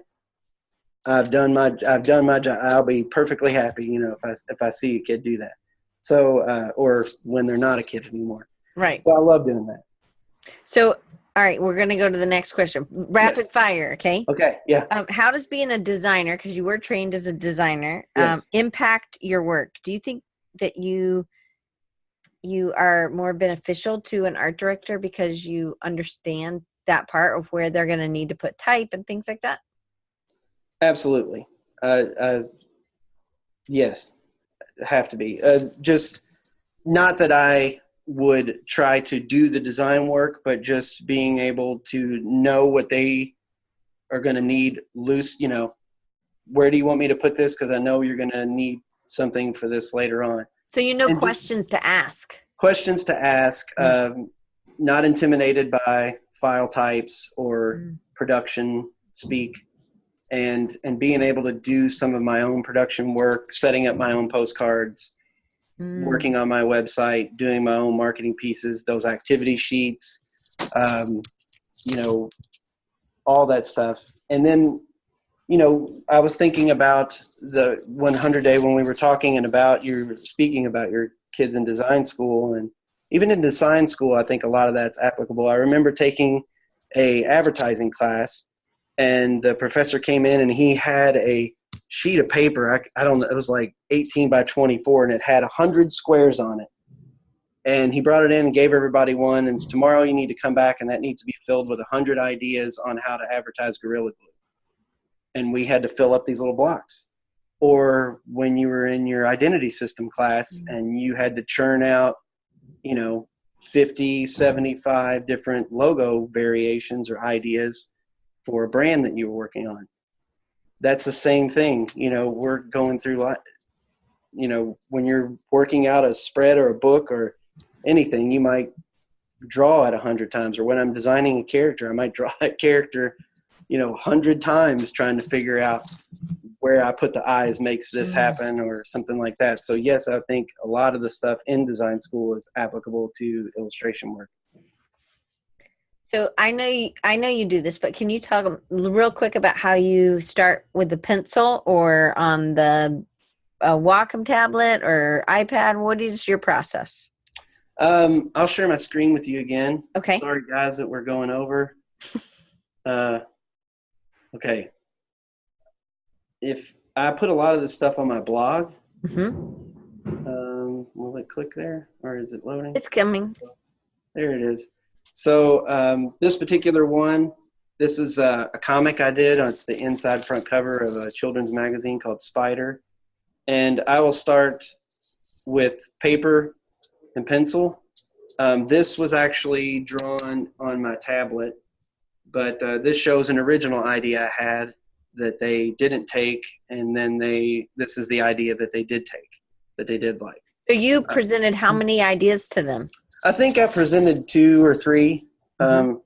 S2: I've done my job. I'll be perfectly happy, if I see a kid do that. So, or when they're not a kid anymore.
S1: Right.
S2: So I love doing that.
S1: So, all right, we're going to go to the next question. Rapid fire, okay?
S2: Okay, yeah.
S1: How does being a designer, because you were trained as a designer, impact your work? Do you think that you are more beneficial to an art director because you understand that part of where they're going to need to put type and things like that?
S2: Absolutely. Yes, have to be. Just not that I would try to do the design work, but just being able to know what they are going to need loose, where do you want me to put this? Because I know you're going to need something for this later on.
S1: So questions to ask.
S2: Questions to ask, not intimidated by file types or production speak, and being able to do some of my own production work, setting up my own postcards, working on my website, doing my own marketing pieces, those activity sheets, all that stuff. And then, I was thinking about the 100 day when we were talking, and about you were speaking about your kids in design school. And even in design school, I think a lot of that's applicable. I remember taking a advertising class, and the professor came in and he had a sheet of paper. I don't know, it was like 18 by 24, and it had 100 squares on it. And he brought it in and gave everybody one. And tomorrow you need to come back, and that needs to be filled with 100 ideas on how to advertise Gorilla Glue. And we had to fill up these little blocks. Or when you were in your identity system class and you had to churn out, 50, 75 different logo variations or ideas for a brand that you were working on. That's the same thing. We're going through, when you're working out a spread or a book or anything, you might draw it 100 times. Or when I'm designing a character, I might draw that character 100 times, trying to figure out where I put the eyes makes this happen or something like that. So yes, I think a lot of the stuff in design school is applicable to illustration work.
S1: So I know you do this, but can you talk real quick about how you start with the pencil or on the Wacom tablet or iPad? What is your process?
S2: I'll share my screen with you again.
S1: Okay.
S2: Sorry guys that we're going over. Okay. If I put a lot of this stuff on my blog, will it click there, or is it loading?
S1: It's coming.
S2: There it is. So this particular one, this is a comic I did. It's the inside front cover of a children's magazine called Spider. And I will start with paper and pencil. This was actually drawn on my tablet, but this shows an original idea I had that they didn't take, and then this is the idea that they did take, that they did like.
S1: So you presented how many ideas to them?
S2: I think I presented 2 or 3.
S1: So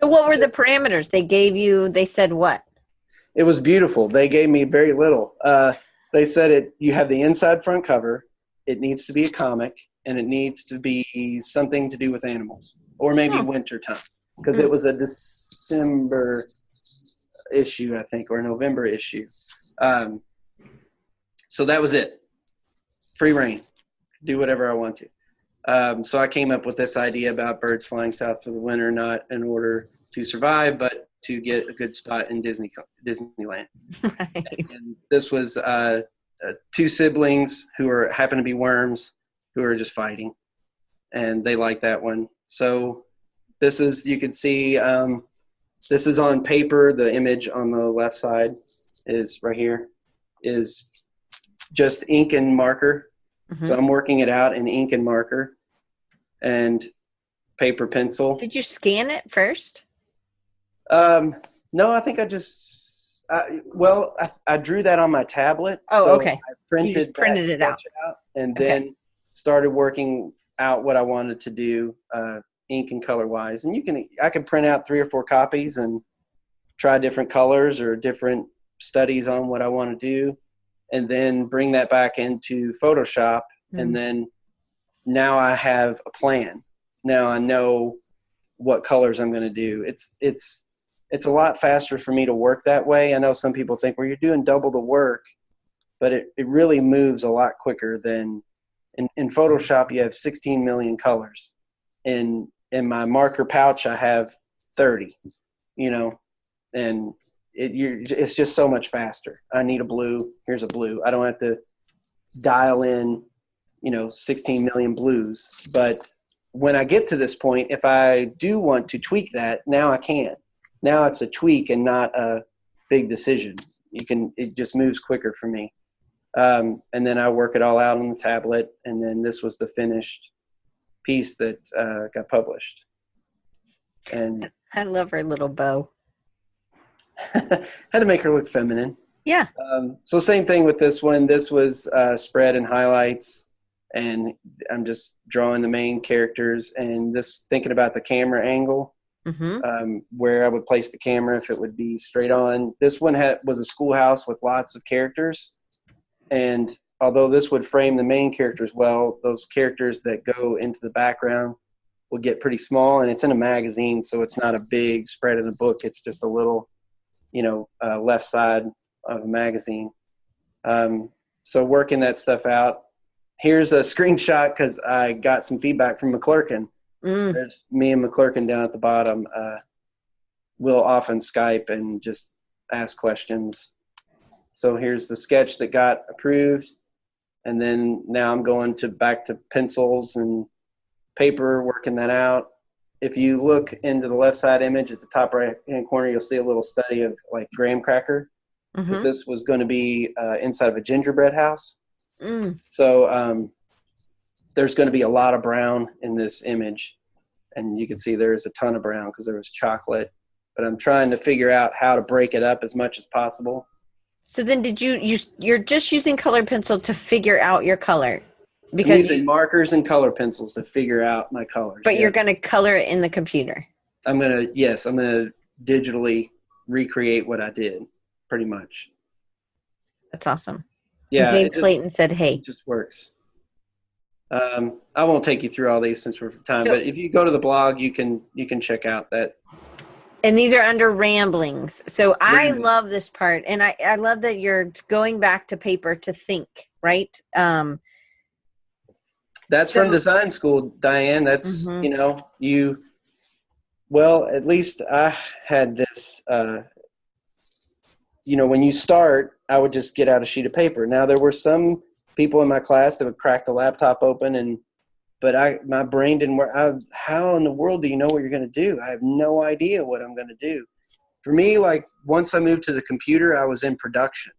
S1: what were the parameters they gave you? They said what?
S2: It was beautiful. They gave me very little. They said you have the inside front cover. It needs to be a comic, and it needs to be something to do with animals, or maybe winter time, because it was a December issue, I think, or a November issue. So that was it. Free reign. Do whatever I want to. So I came up with this idea about birds flying south for the winter, not in order to survive, but to get a good spot in Disneyland. Right. And this was 2 siblings who happen to be worms who are just fighting, and they like that one. So this is, you can see, this is on paper. The image on the left side is right here, is just ink and marker.
S1: Mm-hmm.
S2: So I'm working it out in ink and marker and paper pencil.
S1: Did you scan it first?
S2: No, I think I just, I drew that on my tablet.
S1: Oh,
S2: so
S1: okay.
S2: I printed
S1: it out.
S2: and then started working out what I wanted to do, ink and color wise. And I can print out 3 or 4 copies and try different colors or different studies on what I want to do, and then bring that back into Photoshop. Mm-hmm. And then now I have a plan. Now I know what colors I'm going to do. It's a lot faster for me to work that way. I know some people think, well, you're doing double the work, but it really moves a lot quicker than in Photoshop. You have 16 million colors. In my marker pouch, I have 30, and it's just so much faster. I need a blue. Here's a blue. I don't have to dial in, 16 million blues. But when I get to this point, if I do want to tweak that, now I can. Now it's a tweak and not a big decision. It just moves quicker for me. And then I work it all out on the tablet. And then this was the finished piece that got published. And
S1: I love her little bow.
S2: Had to make her look feminine.
S1: Yeah.
S2: So same thing with this one. This was spread and highlights, and I'm just drawing the main characters and this thinking about the camera angle, where I would place the camera if it would be straight on. This one was a schoolhouse with lots of characters, and although this would frame the main characters well, those characters that go into the background will get pretty small, and it's in a magazine, so it's not a big spread in the book. It's just a little, left side of a magazine. So working that stuff out. Here's a screenshot because I got some feedback from McClurkin. There's me and McClurkin down at the bottom. We'll often Skype and just ask questions. So here's the sketch that got approved. And then now I'm going back to pencils and paper, working that out. If you look into the left side image at the top right hand corner, you'll see a little study of like graham cracker, because this was going to be inside of a gingerbread house. So there's going to be a lot of brown in this image, and you can see there's a ton of brown because there was chocolate, but I'm trying to figure out how to break it up as much as possible.
S1: So then you're just using colored pencil to figure out your color? Because
S2: I'm using markers and color pencils to figure out my colors.
S1: But you're going to color it in the computer.
S2: I'm going to digitally recreate what I did, pretty much.
S1: That's awesome.
S2: Yeah.
S1: Dave Clayton said, hey.
S2: It just works. I won't take you through all these since we're for time, but if you go to the blog, you can check out that.
S1: And these are under ramblings. So I love this part. And I love that you're going back to paper to think, right?
S2: That's from design school, Diane. That's, well, at least I had this, when you start, I would just get out a sheet of paper. Now, there were some people in my class that would crack the laptop open, but my brain didn't work. How in the world do you know what you're going to do? I have no idea what I'm going to do. For me, like, once I moved to the computer, I was in production.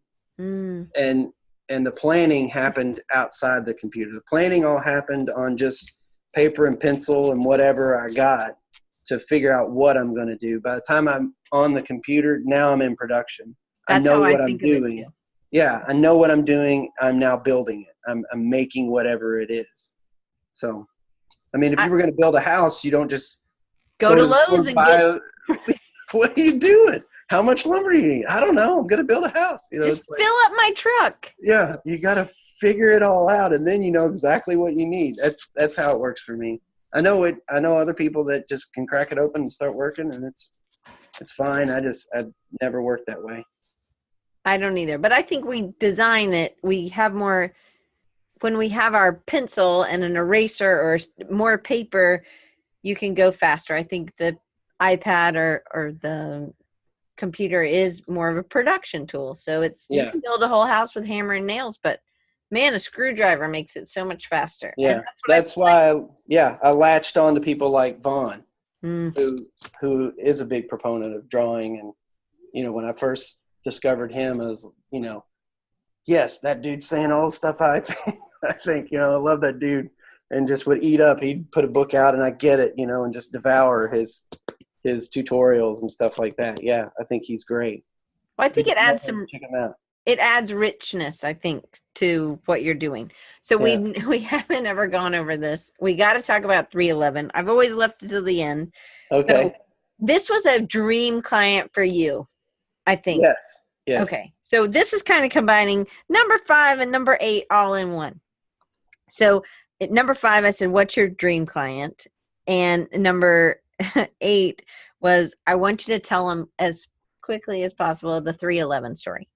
S2: And the planning happened outside the computer. The planning all happened on just paper and pencil and whatever I got to figure out what I'm going to do. By the time I'm on the computer, now I'm in production.
S1: That's
S2: I know
S1: how
S2: what
S1: I
S2: I'm
S1: think of it
S2: doing.
S1: too.
S2: Yeah, I know what I'm doing. I'm now building it. I'm making whatever it is. So, I mean, if you were going to build a house, you don't just
S1: go to Lowe's and buy
S2: what are you doing? How much lumber do you need? I don't know. I'm going to build a house.
S1: Just fill up my truck.
S2: Yeah, you got to figure it all out, and then you know exactly what you need. That's how it works for me. I know other people that just can crack it open and start working, and it's fine. I've never worked that way.
S1: I don't either, but I think we design it. We have more when we have our pencil and an eraser or more paper. You can go faster. I think the iPad or the computer is more of a production tool. So you can build a whole house with hammer and nails, but Man, a screwdriver makes it so much faster.
S2: Yeah,
S1: And
S2: that's why. I latched on to people like Vaughn,
S1: Mm.
S2: who is a big proponent of drawing. And when I first discovered him, I was, yes, that dude's saying all the stuff I think. I love that dude, and just would eat up. He'd put a book out, and I get it, and just devour his tutorials and stuff like that. Yeah, I think he's great.
S1: Well, I think it adds
S2: check him out.
S1: It adds richness, I think, to what you're doing. So we haven't ever gone over this. We got to talk about 311. I've always left it to the end.
S2: Okay.
S1: So this was a dream client for you, I think.
S2: Yes.
S1: Okay. So this is kind of combining number 5 and number 8 all in one. So at number 5, I said, what's your dream client? And number 8 was, I want you to tell them as quickly as possible the 311 story.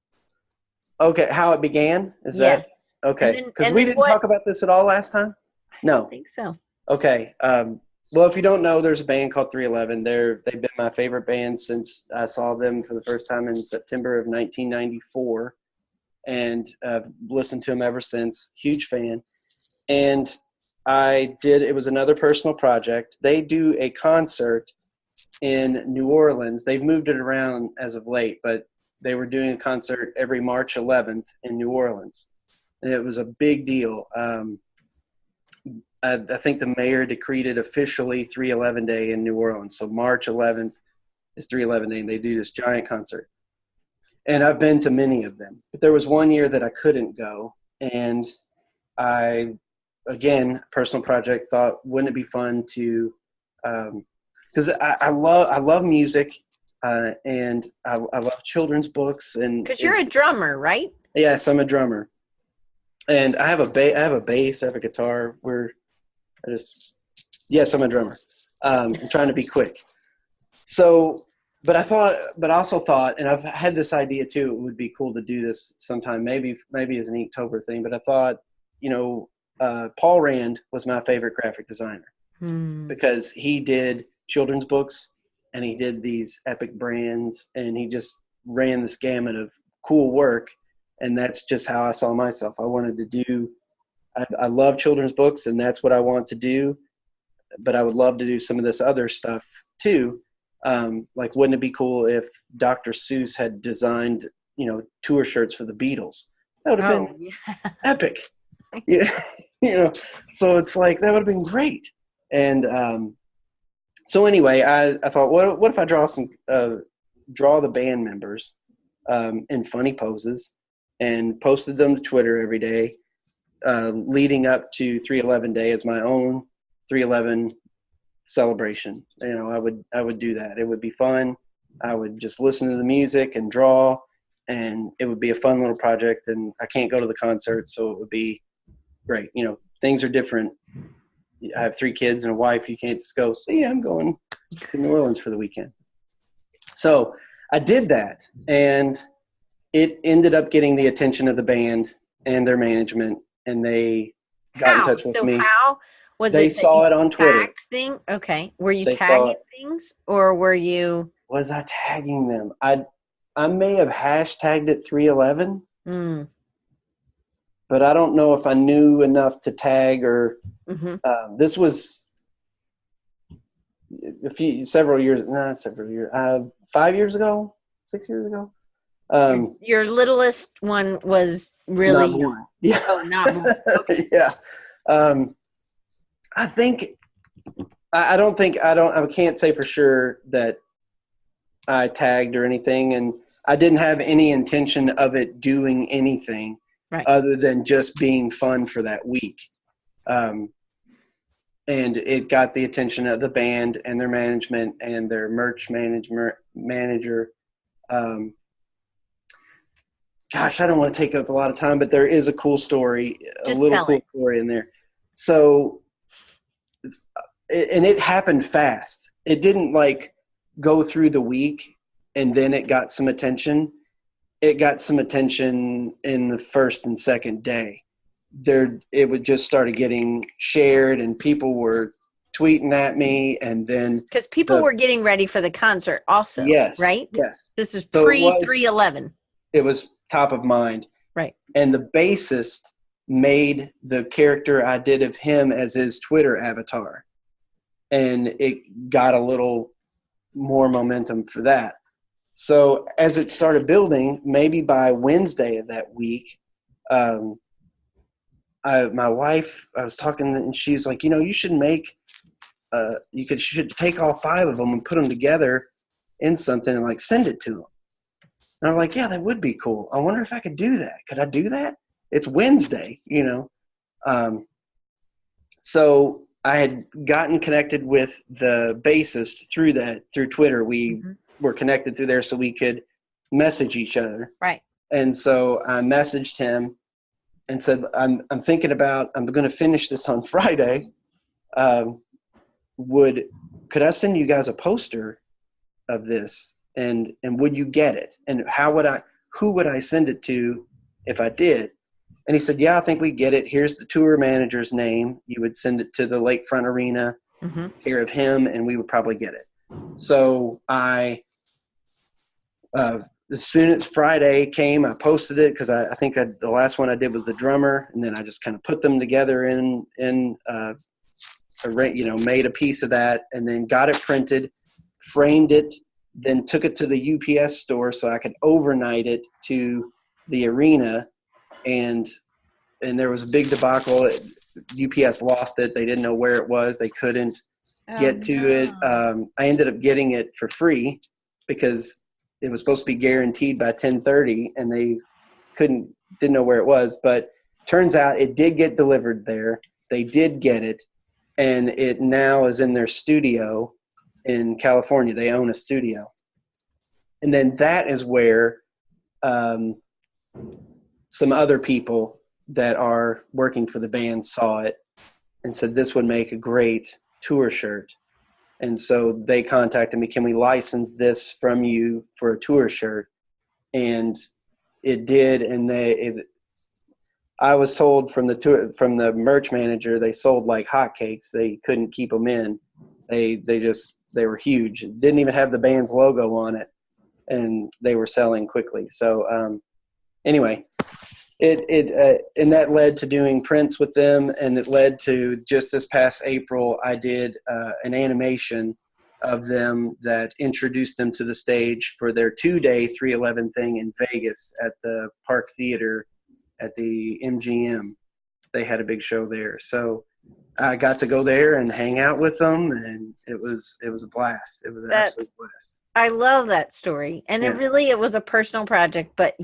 S2: Okay, how it began? Is that okay? Because we didn't talk about this at all last time. No,
S1: I don't think so.
S2: Okay. Well, if you don't know, there's a band called 311. They've been my favorite band since I saw them for the first time in September of 1994, and I've listened to them ever since. Huge fan. And it was another personal project. They do a concert in New Orleans. They've moved it around as of late, but they were doing a concert every March 11th in New Orleans. And it was a big deal. I think the mayor decreed it officially 311 Day in New Orleans. So March 11th is 311 Day, and they do this giant concert. And I've been to many of them. But there was one year that I couldn't go. And again, personal project, thought, wouldn't it be fun to because I love music. And I love children's books, and
S1: because you're a drummer, right?
S2: Yes, I'm a drummer, and I have a bass, I have a guitar. Yes, I'm a drummer. I'm trying to be quick. So, but I also thought, and I've had this idea too. It would be cool to do this sometime, maybe as an Inktober thing. But I thought, Paul Rand was my favorite graphic designer because he did children's books. And he did these epic brands, and he just ran this gamut of cool work. And that's just how I saw myself. I wanted to do, I love children's books, and that's what I want to do. But I would love to do some of this other stuff too. Like, wouldn't it be cool if Dr. Seuss had designed, tour shirts for the Beatles? That would have been epic. Yeah. So it's like, that would have been great. And, so anyway, I thought, what if I draw the band members in funny poses and posted them to Twitter every day, leading up to 311 Day as my own 311 celebration. I would do that. It would be fun. I would just listen to the music and draw, and it would be a fun little project. And I can't go to the concert, so it would be great. Things are different. I have 3 kids and a wife. You can't just go, see, I'm going to New Orleans for the weekend. So I did that, and it ended up getting the attention of the band and their management, and they got in touch with me.
S1: So how was
S2: they saw it on Twitter?
S1: Thing? Okay. Were you tagging things, or were you?
S2: Was I tagging them? I may have hashtagged it 311. But I don't know if I knew enough to tag or this was several years, 5 years ago, 6 years ago.
S1: Your littlest one was really
S2: young. Yeah.
S1: Oh, not born. Okay.
S2: Yeah. I think I can't say for sure that I tagged or anything, and I didn't have any intention of it doing anything. Right. Other than just being fun for that week. And it got the attention of the band and their management and their merch manager. Gosh, I don't want to take up a lot of time, but there is a cool story, story in there. So, and it happened fast. It didn't go through the week and then it got some attention. It got some attention in the first and second day. It would just started getting shared, and people were tweeting at me, and then
S1: because people were getting ready for the concert, also. Yes, right.
S2: Yes,
S1: this is pre 311.
S2: It was top of mind,
S1: right?
S2: And the bassist made the character I did of him as his Twitter avatar. And it got a little more momentum for that. So as it started building, maybe by Wednesday of that week, my wife, I was talking, and she was like, you should make, you should take all 5 of them and put them together in something and like send it to them. And I'm like, yeah, that would be cool. I wonder if I could do that. Could I do that? It's Wednesday, So I had gotten connected with the bassist through Twitter. We were connected through there so we could message each other.
S1: Right.
S2: And so I messaged him and said, I'm going to finish this on Friday. Could I send you guys a poster of this? And would you get it? And who would I send it to if I did? And he said, yeah, I think we get it. Here's the tour manager's name. You would send it to the Lakefront Arena, care of him, and we would probably get it. So as soon as Friday came, I posted it because I think the last one I did was the drummer, and then I just kind of put them together made a piece of that, and then got it printed, framed it, then took it to the UPS store so I could overnight it to the arena. And there was a big debacle. UPS lost it. They didn't know where it was. They couldn't get to it. I ended up getting it for free because it was supposed to be guaranteed by 10:30, and they didn't know where it was. But turns out it did get delivered there. They did get it, and it now is in their studio in California. They own a studio. And then that is where some other people that are working for the band saw it and said this would make a great tour shirt. And so they contacted me, can we license this from you for a tour shirt? And it did. And I was told from the merch manager, they sold like hotcakes. They couldn't keep them in. They were huge. Didn't even have the band's logo on it, and they were selling quickly. So anyway, and that led to doing prints with them, and it led to just this past April, I did an animation of them that introduced them to the stage for their 2-day 311 thing in Vegas at the Park Theater at the MGM. They had a big show there. So I got to go there and hang out with them, and it was a blast. It was an absolute blast.
S1: I love that story. And it was a personal project, but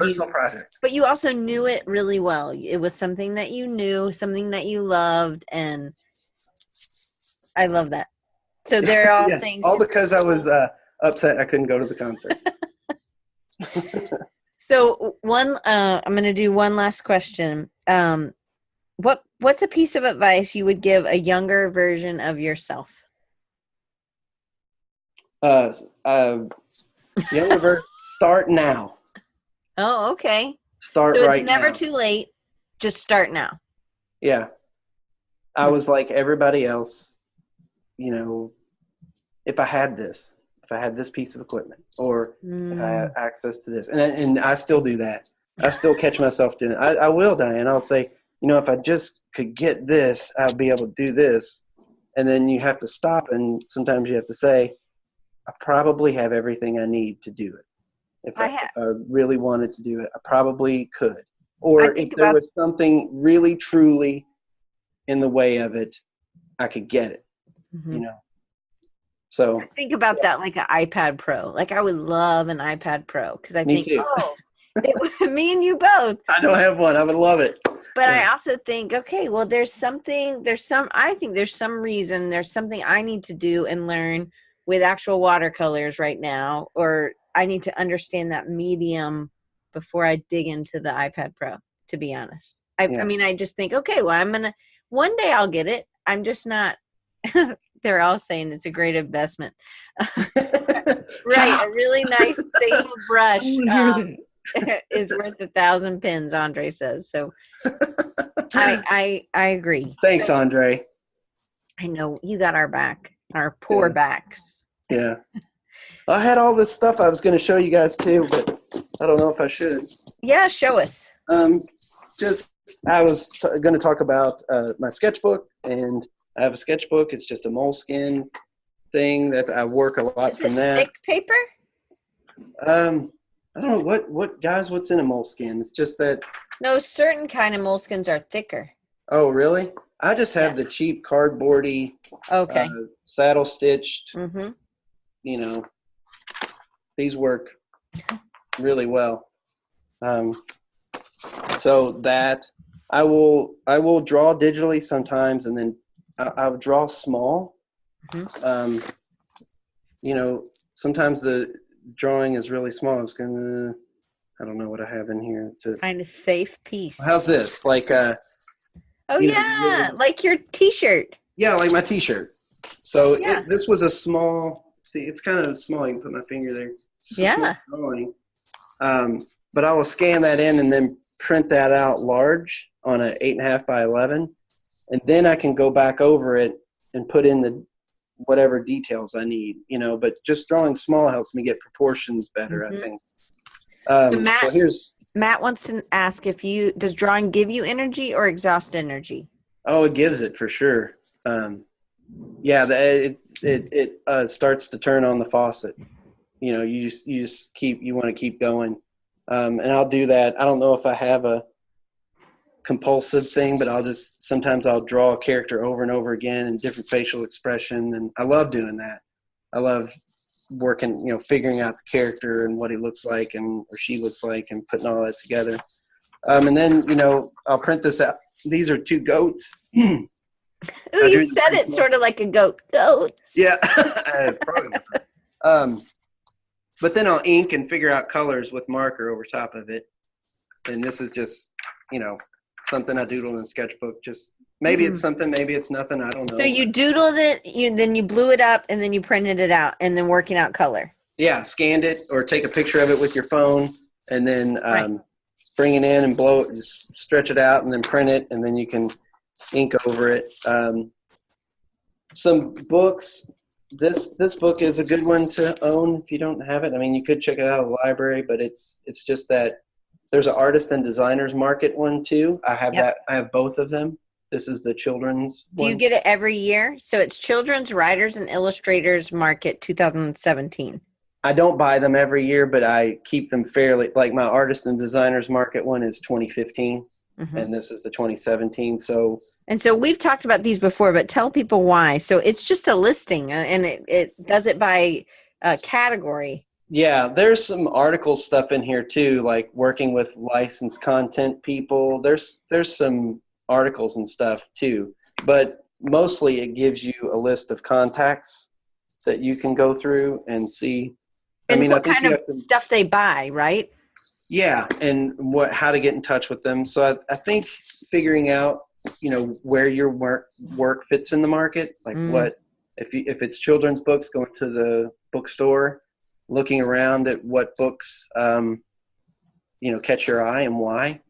S1: you also knew it really well. It was something that you knew, something that you loved, and I love that. So they're all saying
S2: all because I was upset I couldn't go to the concert.
S1: So I'm going to do one last question. What's a piece of advice you would give a younger version of yourself?
S2: Younger version, start now.
S1: Oh, okay.
S2: Start right now. So
S1: it's never too late. Just start now.
S2: Yeah. I was like everybody else, if I had this piece of equipment, or if I had access to this, and I still do that. I still catch myself doing it. I will, Diane. I'll say, if I just could get this, I'll be able to do this. And then you have to stop, and sometimes you have to say, I probably have everything I need to do it. If I really wanted to do it, I probably could. Or if there was something really, truly in the way of it, I could get it, So
S1: I think about that like an iPad Pro. Like I would love an iPad Pro because I think, me and you both.
S2: I don't have one. I would love it.
S1: But I also think, okay, well, there's something I need to do and learn with actual watercolors right now, or I need to understand that medium before I dig into the iPad Pro, to be honest. I mean, I just think, okay, well, one day I'll get it. I'm just not, they're all saying it's a great investment. Right. A really nice stable brush is worth 1,000 pins, Andre says. So I agree.
S2: Thanks, Andre.
S1: I know you got our back, our poor backs.
S2: Yeah. I had all this stuff I was going to show you guys too, but I don't know if I should.
S1: Yeah, show us.
S2: Just I was going to talk about my sketchbook, and I have a sketchbook. It's just a moleskin thing that I work a lot from that.
S1: Thick paper?
S2: I don't know what's in a moleskin. It's just that.
S1: No, certain kind of moleskins are thicker.
S2: Oh, really? I just have the cheap cardboardy, saddle stitched.
S1: Mm-hmm.
S2: You know, these work really well. So that I will draw digitally sometimes, and then I'll draw small.
S1: Mm-hmm.
S2: You know, sometimes the drawing is really small. I don't know what I have in here to
S1: Kind of safe piece.
S2: How's this? Like
S1: like your T-shirt.
S2: Yeah, like my T-shirt. So this was a small. See, it's kind of small. You can put my finger there.
S1: Yeah.
S2: Drawing. But I will scan that in and then print that out large on a 8.5 by 11, and then I can go back over it and put in the whatever details I need. You know, but just drawing small helps me get proportions better. I think.
S1: Matt wants to ask does drawing give you energy or exhaust energy?
S2: Oh, it gives it for sure. It starts to turn on the faucet. You know, you want to keep going. And I'll do that. I don't know if I have a compulsive thing, but sometimes I'll draw a character over and over again in different facial expression. And I love doing that. I love working, figuring out the character and what he looks like or she looks like and putting all that together. And then, I'll print this out. These are two goats.
S1: Ooh, you said it sort of like a goat. Goats.
S2: Yeah. But then I'll ink and figure out colors with marker over top of it. And this is just, something I doodled in a sketchbook. Just maybe it's something, maybe it's nothing. I don't know.
S1: So you doodled it, then you blew it up, and then you printed it out, and then working out color.
S2: Yeah, scanned it or take a picture of it with your phone, and then bring it in and blow it, just stretch it out, and then print it, and then you can ink over it. Some books. This book is a good one to own if you don't have it. I mean, you could check it out at the library, but it's just that there's an artist and designers market one too. I have that. I have both of them. This is the children's one.
S1: Do you get it every year? So it's Children's Writers and Illustrators Market 2017.
S2: I don't buy them every year, but I keep them fairly. Like my artist and designers market one is 2015. And this is the 2017. So
S1: we've talked about these before, but tell people why. So it's just a listing, and it does it by category.
S2: Yeah, there's some article stuff in here too, like working with licensed content people. There's some articles and stuff too, but mostly it gives you a list of contacts that you can go through and see.
S1: And what kind of stuff they buy, right?
S2: Yeah, and how to get in touch with them. So I think figuring out, where your work fits in the market, like what if it's children's books, going to the bookstore, looking around at what books catch your eye and why,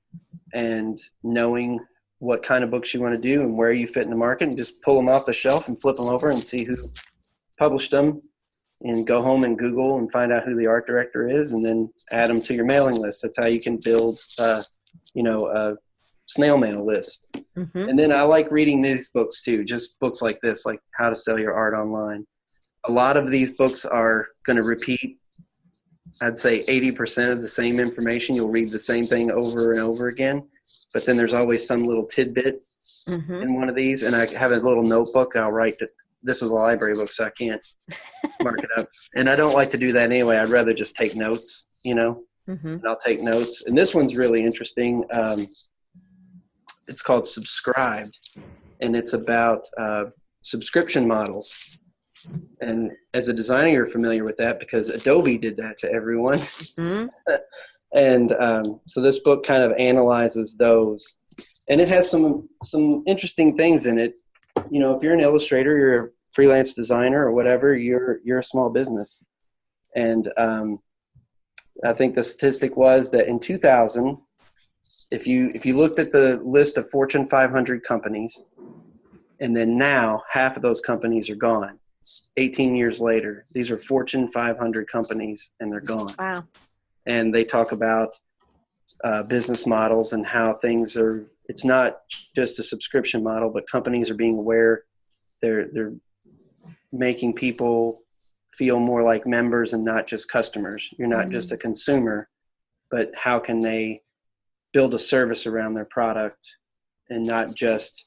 S2: and knowing what kind of books you want to do and where you fit in the market, and just pull them off the shelf and flip them over and see who published them. And go home and Google and find out who the art director is, and then add them to your mailing list. That's how you can build, a snail mail list. And then I like reading these books too, just books like this, like How to Sell Your Art Online. A lot of these books are going to repeat, I'd say 80% of the same information. You'll read the same thing over and over again, but then there's always some little tidbit in one of these. And I have a little notebook I'll write to. This is a library book, so I can't mark it up. And I don't like to do that anyway. I'd rather just take notes, and I'll take notes. And this one's really interesting. It's called Subscribed, and it's about subscription models. And as a designer, you're familiar with that because Adobe did that to everyone. And so this book kind of analyzes those. And it has some interesting things in it. If you're an illustrator, you're a freelance designer or whatever, you're a small business. And I think the statistic was that in 2000, if you looked at the list of Fortune 500 companies, and then now half of those companies are gone. 18 years later, these are Fortune 500 companies and they're gone.
S1: Wow.
S2: And they talk about business models and how things are. It's not just a subscription model, but companies are being aware. They're making people feel more like members and not just customers. You're not just a consumer, but how can they build a service around their product and not just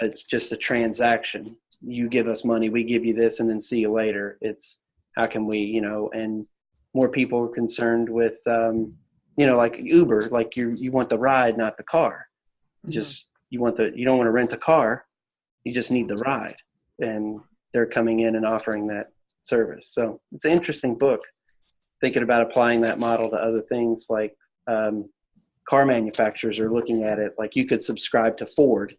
S2: it's just a transaction. You give us money, we give you this, and then see you later. It's how can we, and more people are concerned with, like Uber, like you want the ride, not the car. You don't want to rent a car. You just need the ride. And they're coming in and offering that service. So it's an interesting book, thinking about applying that model to other things like car manufacturers are looking at it. Like you could subscribe to Ford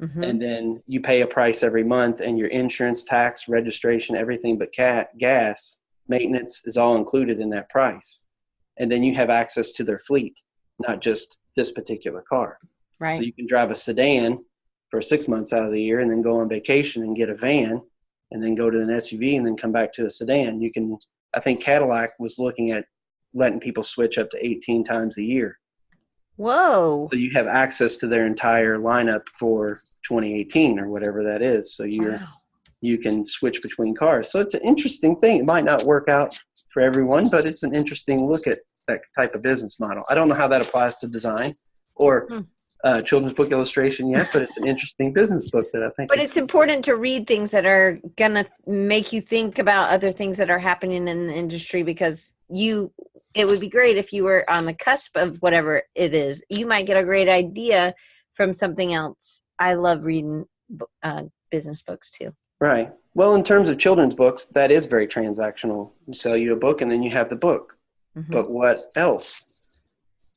S2: and then you pay a price every month and your insurance, tax, registration, everything but gas, maintenance is all included in that price. And then you have access to their fleet, not just this particular car.
S1: Right.
S2: So you can drive a sedan for 6 months out of the year and then go on vacation and get a van and then go to an SUV and then come back to a sedan. I think Cadillac was looking at letting people switch up to 18 times a year.
S1: Whoa.
S2: So you have access to their entire lineup for 2018 or whatever that is. So you can switch between cars. So it's an interesting thing. It might not work out for everyone, but it's an interesting look at that type of business model. I don't know how that applies to design or children's book illustration yet, but it's an interesting business book that I think.
S1: But it's important to read things that are going to make you think about other things that are happening in the industry, because it would be great if you were on the cusp of whatever it is. You might get a great idea from something else. I love reading business books too.
S2: Right. Well, in terms of children's books, that is very transactional. You sell you a book and then you have the book. But what else?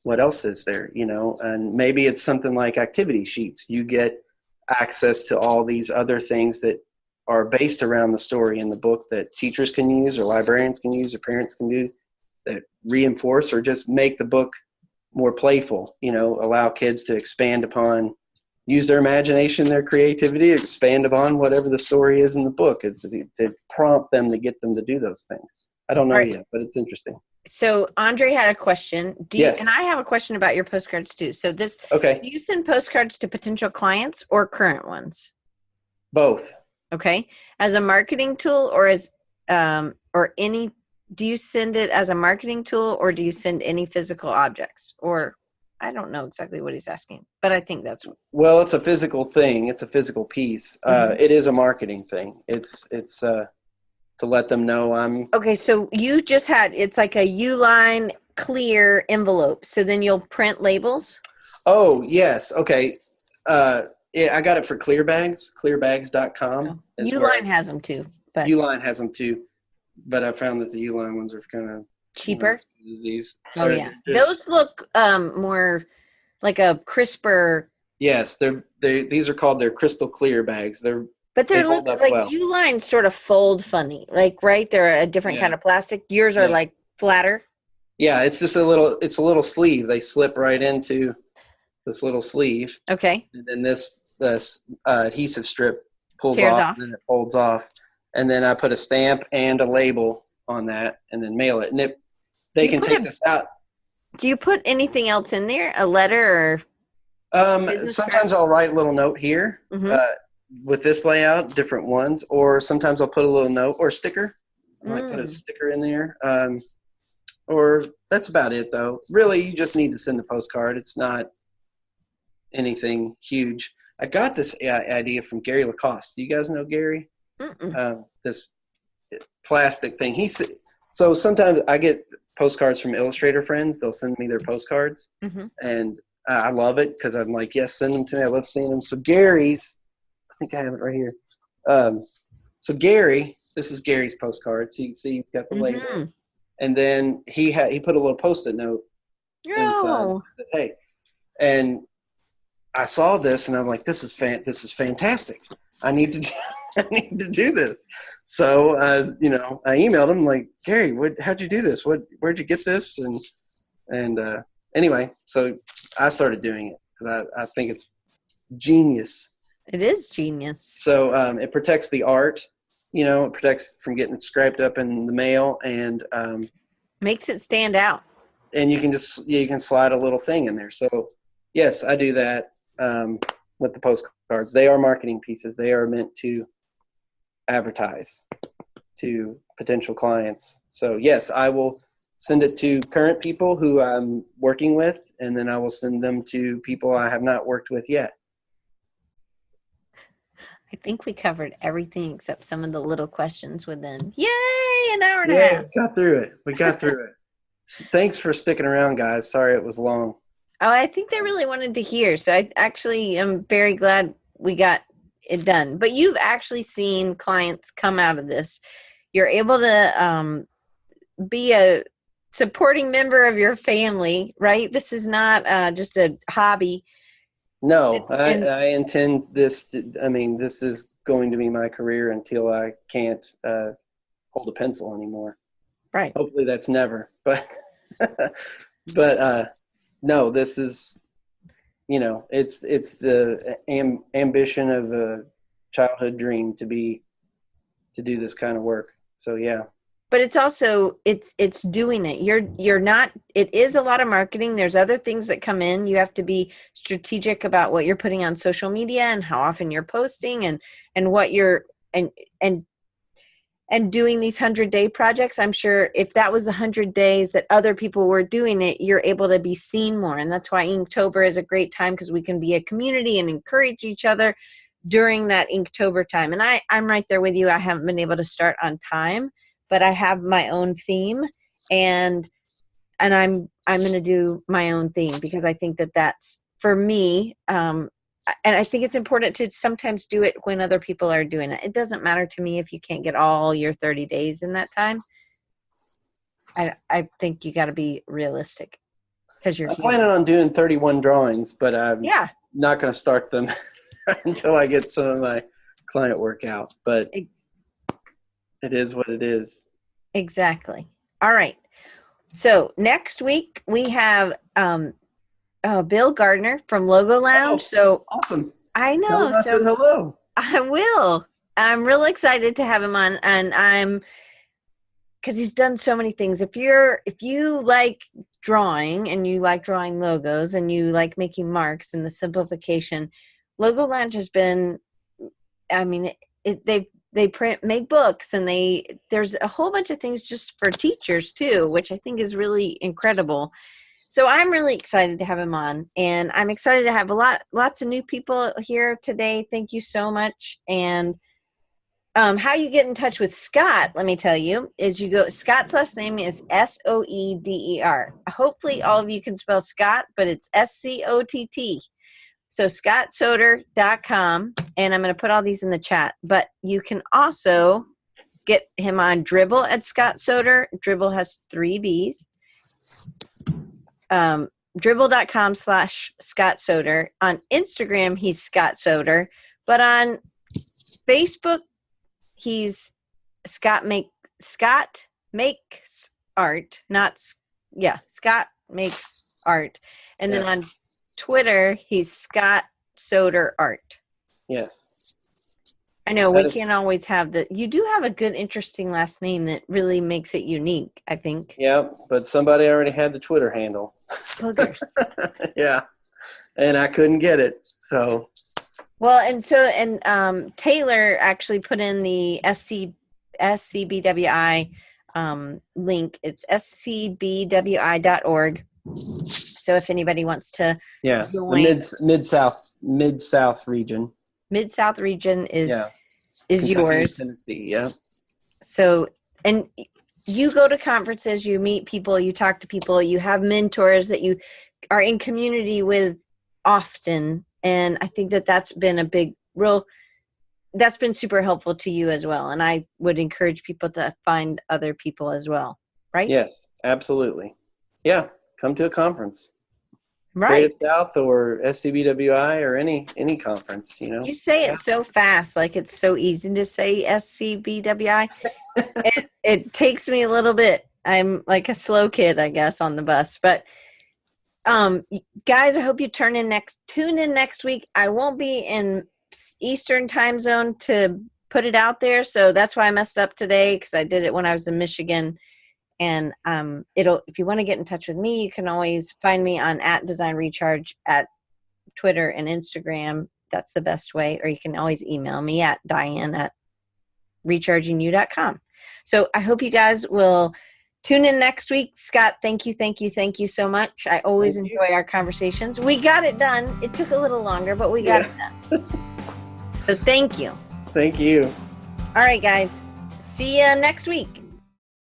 S2: What else is there, and maybe it's something like activity sheets. You get access to all these other things that are based around the story in the book that teachers can use or librarians can use or parents can do that reinforce or just make the book more playful, allow kids to expand upon, use their imagination, their creativity, expand upon whatever the story is in the book. It's to prompt them to get them to do those things. I don't know yet, but it's interesting.
S1: So Andre had a question.
S2: Yes.
S1: And I have a question about your postcards too. So do you send postcards to potential clients or current ones?
S2: Both.
S1: Okay. As a marketing tool or do you send it as a marketing tool or do you send any physical objects? Or I don't know exactly what he's asking, but I think that's.
S2: Well, it's a physical thing. It's a physical piece. It is a marketing thing. It's to let them know I'm. Okay,
S1: so you just it's like a Uline clear envelope. So then you'll print labels?
S2: Oh, yes. Okay. I got it for clear bags, clearbags.com.
S1: Uline has them too. But
S2: Uline has them too. But I found that the Uline ones are kind of
S1: cheaper.
S2: These.
S1: Oh, yeah. Those look more like a crisper.
S2: Yes, these are called their crystal clear bags.
S1: But they look like Uline sort of fold funny, right? They're a different kind of plastic. Yours are like flatter.
S2: Yeah, it's just a little sleeve. They slip right into this little sleeve.
S1: Okay.
S2: And then this adhesive strip pulls off and then it folds off. And then I put a stamp and a label on that and then mail it. And they can take this out.
S1: Do you put anything else in there? A letter or?
S2: Sometimes I'll write a little note here. With this layout, different ones, or sometimes I'll put a little note or sticker. I might put a sticker in there. Or that's about it, though. Really, you just need to send the postcard. It's not anything huge. I got this idea from Gary Lacoste. Do you guys know Gary? This plastic thing. So sometimes I get postcards from Illustrator friends. They'll send me their postcards, and I love it because I'm like, yes, send them to me. I love seeing them. So Gary's. I think I have it right here. So Gary, this is Gary's postcard. So you can see he's got the label. And then he put a little Post-it note inside. Hey, and I saw this and I'm like, this is fantastic. I need to do this. So I emailed him like, Gary, how'd you do this? Where'd you get this? And anyway, so I started doing it because I think it's genius.
S1: It is genius.
S2: So it protects the art, it protects from getting scraped up in the mail and
S1: makes it stand out.
S2: and you can slide a little thing in there. So yes, I do that with the postcards. They are marketing pieces. They are meant to advertise to potential clients. So yes, I will send it to current people who I'm working with, and then I will send them to people I have not worked with yet.
S1: I think we covered everything except some of the little questions within. Yay, an hour and a half.
S2: We got through it. Thanks for sticking around, guys. Sorry it was long.
S1: Oh, I think they really wanted to hear. So I actually am very glad we got it done. But you've actually seen clients come out of this. You're able to be a supporting member of your family, right? This is not just a hobby.
S2: No, I intend this this is going to be my career until I can't hold a pencil anymore.
S1: Right.
S2: Hopefully that's never. But no, this is, it's the ambition of a childhood dream to do this kind of work. So yeah.
S1: But it's also it's doing it. You're not. It is a lot of marketing. There's other things that come in. You have to be strategic about what you're putting on social media and how often you're posting and what you're and doing these 100-day projects. I'm sure if that was the 100 days that other people were doing it, you're able to be seen more. And that's why Inktober is a great time, because we can be a community and encourage each other during that Inktober time. And I'm right there with you. I haven't been able to start on time, but I have my own theme, and I'm going to do my own theme, because I think that that's for me. And I think it's important to sometimes do it when other people are doing it. It doesn't matter to me if you can't get all your 30 days in that time. I think you got to be realistic, because you're
S2: planning on doing 31 drawings, but I'm not going to start them until I get some of my client work out. But it is what it is.
S1: Exactly. All right. So next week we have Bill Gardner from Logo Lounge. So
S2: awesome.
S1: I know.
S2: Tell him I said hello.
S1: I will. I'm real excited to have him on, and because he's done so many things. If you like drawing and you like drawing logos and you like making marks and the simplification, Logo Lounge has been, they make books, and there's a whole bunch of things just for teachers too, which I think is really incredible. So I'm really excited to have him on, and I'm excited to have lots of new people here today. Thank you so much. And how you get in touch with Scott, let me tell you, is you go, Scott's last name is Soeder. Hopefully all of you can spell Scott, but it's Scott. So scottsoeder.com, and I'm going to put all these in the chat, but you can also get him on Dribbble at Scott Soeder. Dribbble has 3 B's. Dribbble.com/Scott Soeder. On Instagram, he's Scott Soeder, but on Facebook, he's Scott Makes Art, Scott Makes Art. And then on Twitter, he's Scott Soeder Art.
S2: Yes.
S1: I know we can't always have you do have a good, interesting last name that really makes it unique, I think.
S2: Yeah, but somebody already had the Twitter handle. Yeah. And I couldn't get it. So.
S1: Well, and Taylor actually put in the SCBWI link. It's scbwi.org. So if anybody wants to join,
S2: the mid-south region.
S1: Mid-South region is
S2: Kentucky,
S1: yours.
S2: Tennessee, yeah.
S1: So, and you go to conferences, you meet people, you talk to people, you have mentors that you are in community with often. And I think that that's been that's been super helpful to you as well. And I would encourage people to find other people as well, right?
S2: Yes, absolutely. Yeah, come to a conference.
S1: Right.
S2: Creative South or SCBWI or any conference,
S1: You say it so fast, like it's so easy to say SCBWI. it takes me a little bit. I'm like a slow kid, I guess, on the bus. But guys, I hope you tune in next week. I won't be in Eastern time zone to put it out there, so that's why I messed up today, because I did it when I was in Michigan. And if you want to get in touch with me, you can always find me on @DesignRecharge at Twitter and Instagram. That's the best way. Or you can always email me at diane@rechargingyou.com. So I hope you guys will tune in next week. Scott, thank you so much. I always enjoy our conversations. We got it done. It took a little longer, but we got it done. So thank you.
S2: Thank you.
S1: All right, guys. See you next week.